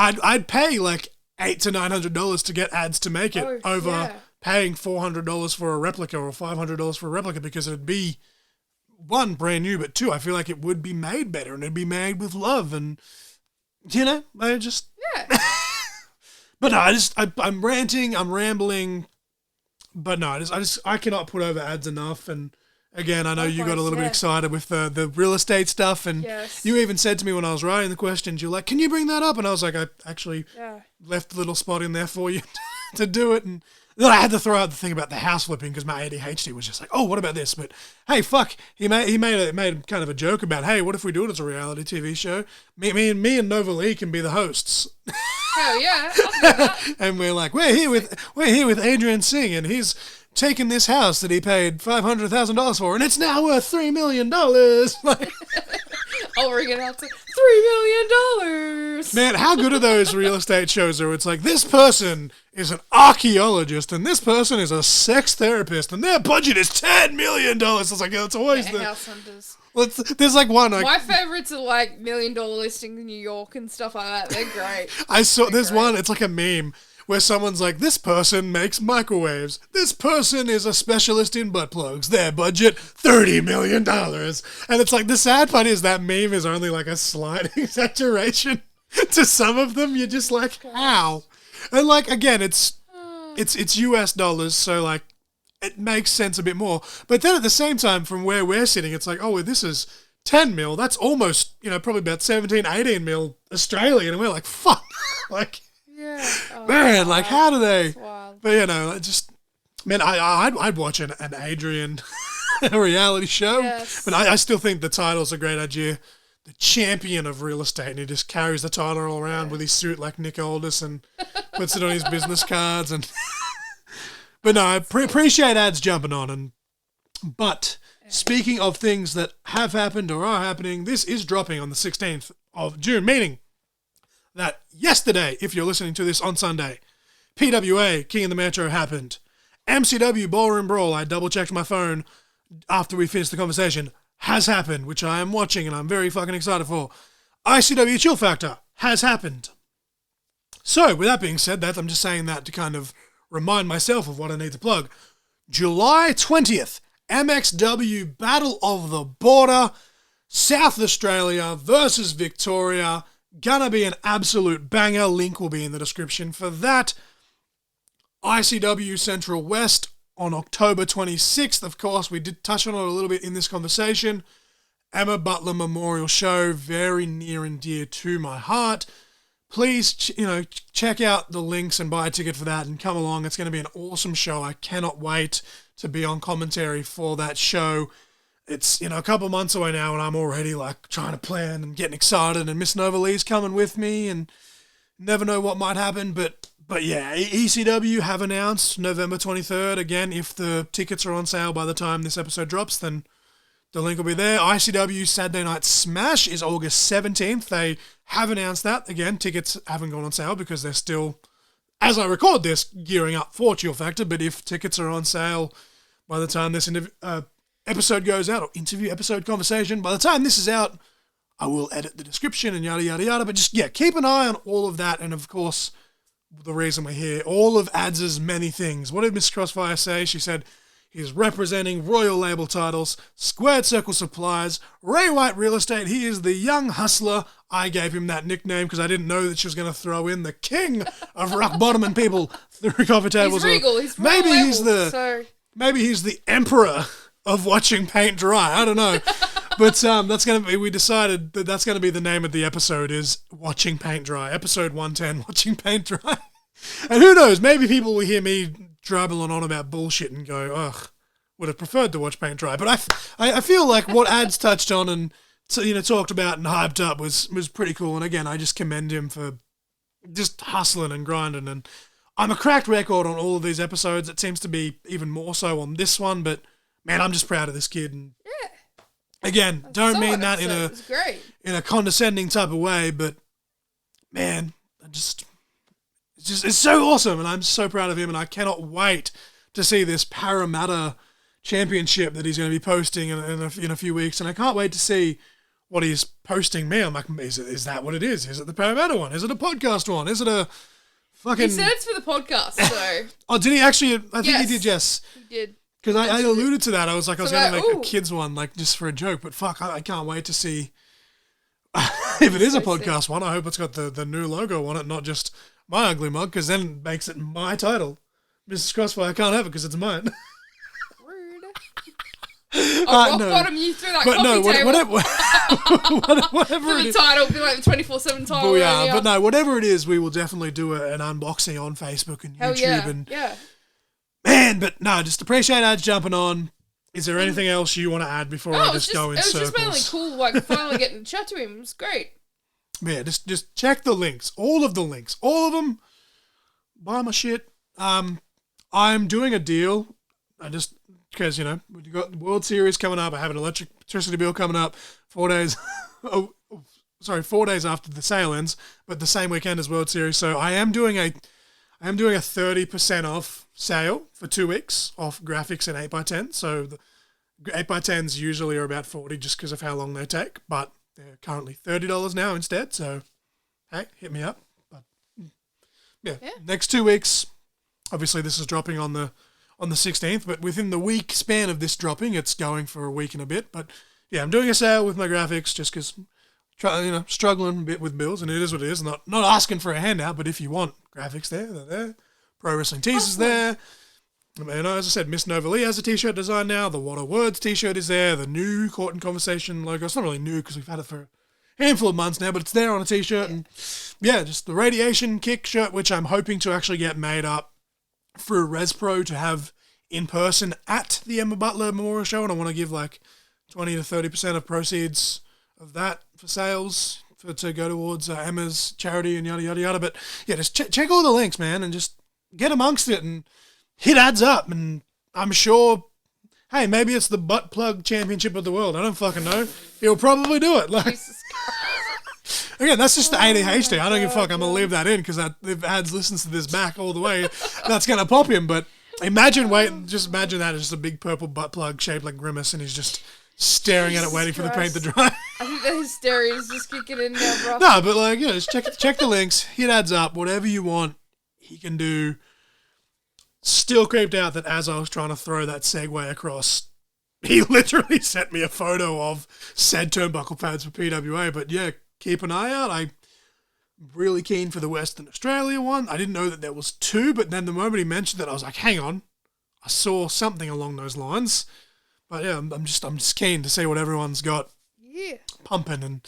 I'd pay like $800 to $900 to get ads to make it over paying $400 for a replica or $500 for a replica, because it'd be, one, brand new, but two, I feel like it would be made better and it'd be made with love, and I just But no, I'm ranting, I'm rambling, but no, I cannot put over ads enough. And again, I know you got a little bit excited with the real estate stuff, and you even said to me when I was writing the questions, you're like, "Can you bring that up?" And I was like, "I actually left a little spot in there for you to do it." And then I had to throw out the thing about the house flipping because my ADHD was just like, "Oh, what about this?" But hey, fuck, he made kind of a joke about, "Hey, what if we do it as a reality TV show? Me and Nova Lee can be the hosts."
Hell yeah, I'll do that.
And we're like, we're here with Adrian Singh, and he's taken this house that he paid $500,000 for, and it's now worth $3 million. Like,
I'll ring it out to $3 million.
Man, how good are those real estate shows where it's like, this person is an archaeologist and this person is a sex therapist and their budget is $10 million. It's like, it's always
house hunters.
Well, there's like one.
My favorites are like $1 Million Listing in New York and stuff like that. They're great.
There's one, it's like a meme where someone's like, this person makes microwaves. This person is a specialist in butt plugs. Their budget, $30 million. And it's like, the sad part is that meme is only like a slight exaggeration. To some of them, you're just like, how? And like, again, it's US dollars, so like, it makes sense a bit more. But then at the same time, from where we're sitting, it's like, oh, well, this is 10 mil. That's almost, probably about 17, 18 mil Australian. And we're like, fuck. Like, man, like, how do they? But, man, I'd watch an Adrian reality show.
Yes.
But I still think the title's a great idea. The champion of real estate, and he just carries the title all around with his suit like Nick Aldis and puts it on his business cards. And but no, I appreciate ads jumping on. But speaking of things that have happened or are happening, this is dropping on the 16th of June, meaning that yesterday, if you're listening to this on Sunday, PWA, King of the Metro, happened. MCW, Ballroom Brawl, I double-checked my phone after we finished the conversation, has happened, which I am watching and I'm very fucking excited for. ICW Chill Factor has happened. So, with that being said, I'm just saying that to kind of remind myself of what I need to plug. July 20th, MXW Battle of the Border, South Australia versus Victoria. Gonna be an absolute banger. Link will be in the description for that. ICW Central West on October 26th. Of course, we did touch on it a little bit in this conversation. Emma Butler Memorial Show, very near and dear to my heart. Please, check out the links and buy a ticket for that and come along. It's going to be an awesome show. I cannot wait to be on commentary for that show. It's, a couple months away now and I'm already like trying to plan and getting excited, and Miss Nova Lee's coming with me and never know what might happen. But yeah, ECW have announced November 23rd. Again, if the tickets are on sale by the time this episode drops, then the link will be there. ICW Saturday Night Smash is August 17th. They have announced that. Again, tickets haven't gone on sale because they're still, as I record this, gearing up for Chill Factor. But if tickets are on sale by the time this episode goes out, or interview, episode, conversation, by the time this is out, I will edit the description and yada, yada, yada. But just, keep an eye on all of that. And of course, the reason we're here, all of Ads' many things. What did Mrs Crossfire say? She said, he's representing Royal Label titles, Squared Circle Supplies, Ray White Real Estate. He is the young hustler. I gave him that nickname because I didn't know that she was going to throw in the king of rock bottom and people through coffee tables.
He's regal. He's
maybe
Royal
he's
Label,
maybe he's the emperor of watching paint dry. I don't know. But we decided that that's going to be the name of the episode, is Watching Paint Dry. Episode 110, Watching Paint Dry. And who knows, maybe people will hear me drabbling on about bullshit and go, ugh, would have preferred to watch paint dry. But I feel like what Ads touched on and talked about and hyped up was pretty cool. And again, I just commend him for just hustling and grinding. And I'm a cracked record on all of these episodes. It seems to be even more so on this one. But man, I'm just proud of this kid. And again, don't mean that in a condescending type of way. But man, it's so awesome, and I'm so proud of him, and I cannot wait to see this Parramatta Championship that he's going to be posting in a few weeks, and I can't wait to see what he's posting me. I'm like, is that what it is? Is it the Parramatta one? Is it a podcast one? Is it a fucking...
He said it's for the podcast, so...
Oh, did he actually? I think
Yes.
he did, yes.
He did.
Because I alluded to that. I was like, I was
So
going to
like,
make a
ooh.
kids one, like, just for a joke. But fuck, I can't wait to see if it is a
So
podcast one. I hope it's got the new logo on it, not just my ugly mug, because then it makes it my title. Mrs Crossfire, I can't have it because it's mine.
Rude. Oh, rock
no.
bottom, you threw that
But
coffee
no,
table.
whatever
For
it
the
is.
title, be like the 24/7 title.
Booyah.
earlier.
But no, whatever it is, we will definitely do an unboxing on Facebook and
Hell
YouTube.
yeah.
And
Yeah.
man, but no, just appreciate ads jumping on. Is there anything else you want to add before I
Oh,
just go in
it was
circles?
just mainly cool, like, finally getting to chat to him. It was great.
Yeah, just check the links. All of the links. All of them. Buy my shit. I'm doing a deal. Because, you know, we've got the World Series coming up. I have an electricity bill coming up 4 days. 4 days after the sale ends, but the same weekend as World Series. So I am doing a 30% off sale for 2 weeks off graphics and 8x10. So the 8x10s usually are about 40 just because of how long they take, but they're currently $30 now instead. So, hey, hit me up. But yeah, next 2 weeks. Obviously, this is dropping on the 16th, but within the week span of this dropping, it's going for a week and a bit. But yeah, I'm doing a sale with my graphics just because, struggling a bit with bills, and it is what it is. Not asking for a handout, but if you want graphics, they're there. Pro Wrestling Tees is there. And as I said, Miss Nova Lee has a t-shirt design now. The What Are Words t-shirt is there. The new Court and Conversation logo. It's not really new because we've had it for a handful of months now, but it's there on a t-shirt. And yeah, just the Radiation Kick shirt, which I'm hoping to actually get made up through ResPro to have in person at the Emma Butler Memorial Show. And I want to give like 20 to 30% of proceeds of that for sales to go towards Emma's charity and yada, yada, yada. But yeah, just check all the links, man, and just get amongst it and hit ads up. And I'm sure, hey, maybe it's the butt plug championship of the world. I don't fucking know. He'll probably do it. Like,
Jesus Christ.
again, that's just the ADHD. I don't give a fuck. I'm going to leave that in because if ads listens to this back all the way, that's going to pop him. But imagine that as just a big purple butt plug shaped like Grimace, and he's just staring at it, waiting for the paint to dry.
I think the hysteria is just kicking in now, bro.
No, but like, just check the links, hit ads up, whatever you want, he can do. Still creeped out that as I was trying to throw that segue across, he literally sent me a photo of said turnbuckle pads for PWA. But yeah, keep an eye out. I'm really keen for the Western Australia one. I didn't know that there was 2, but then the moment he mentioned that, I was like, hang on, I saw something along those lines. But yeah, I'm just keen to see what everyone's got pumping. And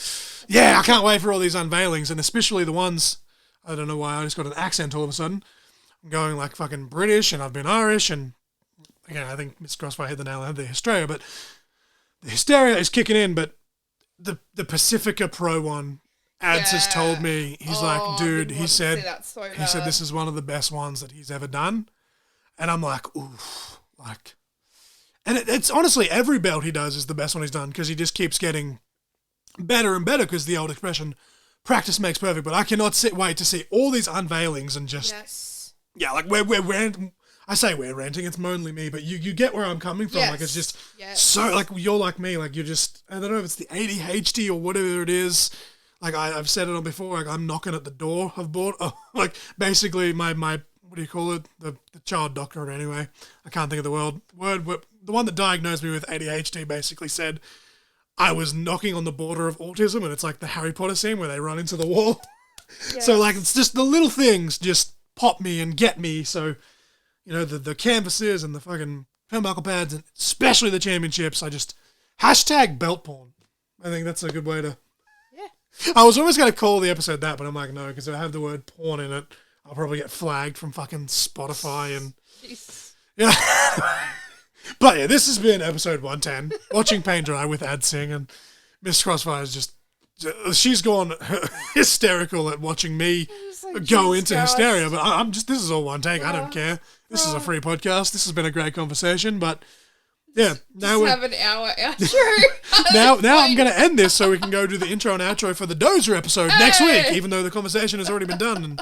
yeah, I can't wait for all these unveilings, and especially the ones, I don't know why I just got an accent all of a sudden. I'm going like fucking British, and I've been Irish, and again, I think Miss Crossfire hit the nail on the hysteria, but the hysteria is kicking in. But the Pacifica Pro one, Ads has told me, he's like, dude, he said this is one of the best ones that he's ever done. And I'm like, oof, like, and it's honestly every belt he does is the best one he's done because he just keeps getting better and better because the old expression, practice makes perfect. But I cannot wait to see all these unveilings and just, yeah, like we're ranting. I say we're ranting, it's only me, but you get where I'm coming from. Like, it's just so, like, you're like me, like, you're just, I don't know if it's the ADHD or whatever it is. Like, I've said it on before, like, I'm knocking at the door of board. Like, basically, my what do you call it? The child doctor, anyway. I can't think of the word. The one that diagnosed me with ADHD basically said I was knocking on the border of autism, and it's like the Harry Potter scene where they run into the wall. So, like, it's just the little things just pop me and get me. So, you know, the canvases and the fucking turnbuckle pads, and especially the championships, I just hashtag belt porn. I think that's a good way to... I was almost going to call the episode that, but I'm like, no, because if I have the word porn in it, I'll probably get flagged from fucking Spotify and...
Jeez.
Yeah. But yeah, this has been episode 110, watching paint dry with Ad Singh, and Miss Crossfire is just... She's gone hysterical at watching me go into hysteria, but I'm just... This is all one take, I don't care. This is a free podcast. This has been a great conversation, but... Yeah, now we
have an hour outro.
now I'm going to end this so we can go do the intro and outro for the Dozer episode next week, even though the conversation has already been done. And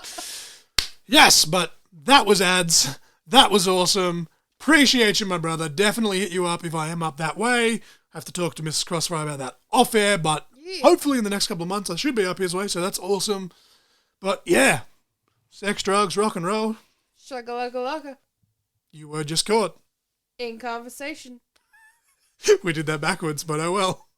yes, but that was Ads. That was awesome. Appreciate you, my brother. Definitely hit you up if I am up that way. I have to talk to Mrs. Crossfire about that off air, but
here.
Hopefully in the next couple of months I should be up his way, so that's awesome. But yeah, sex, drugs, rock and roll.
Shakalaka.
You were just caught.
In conversation.
We did that backwards, but oh well.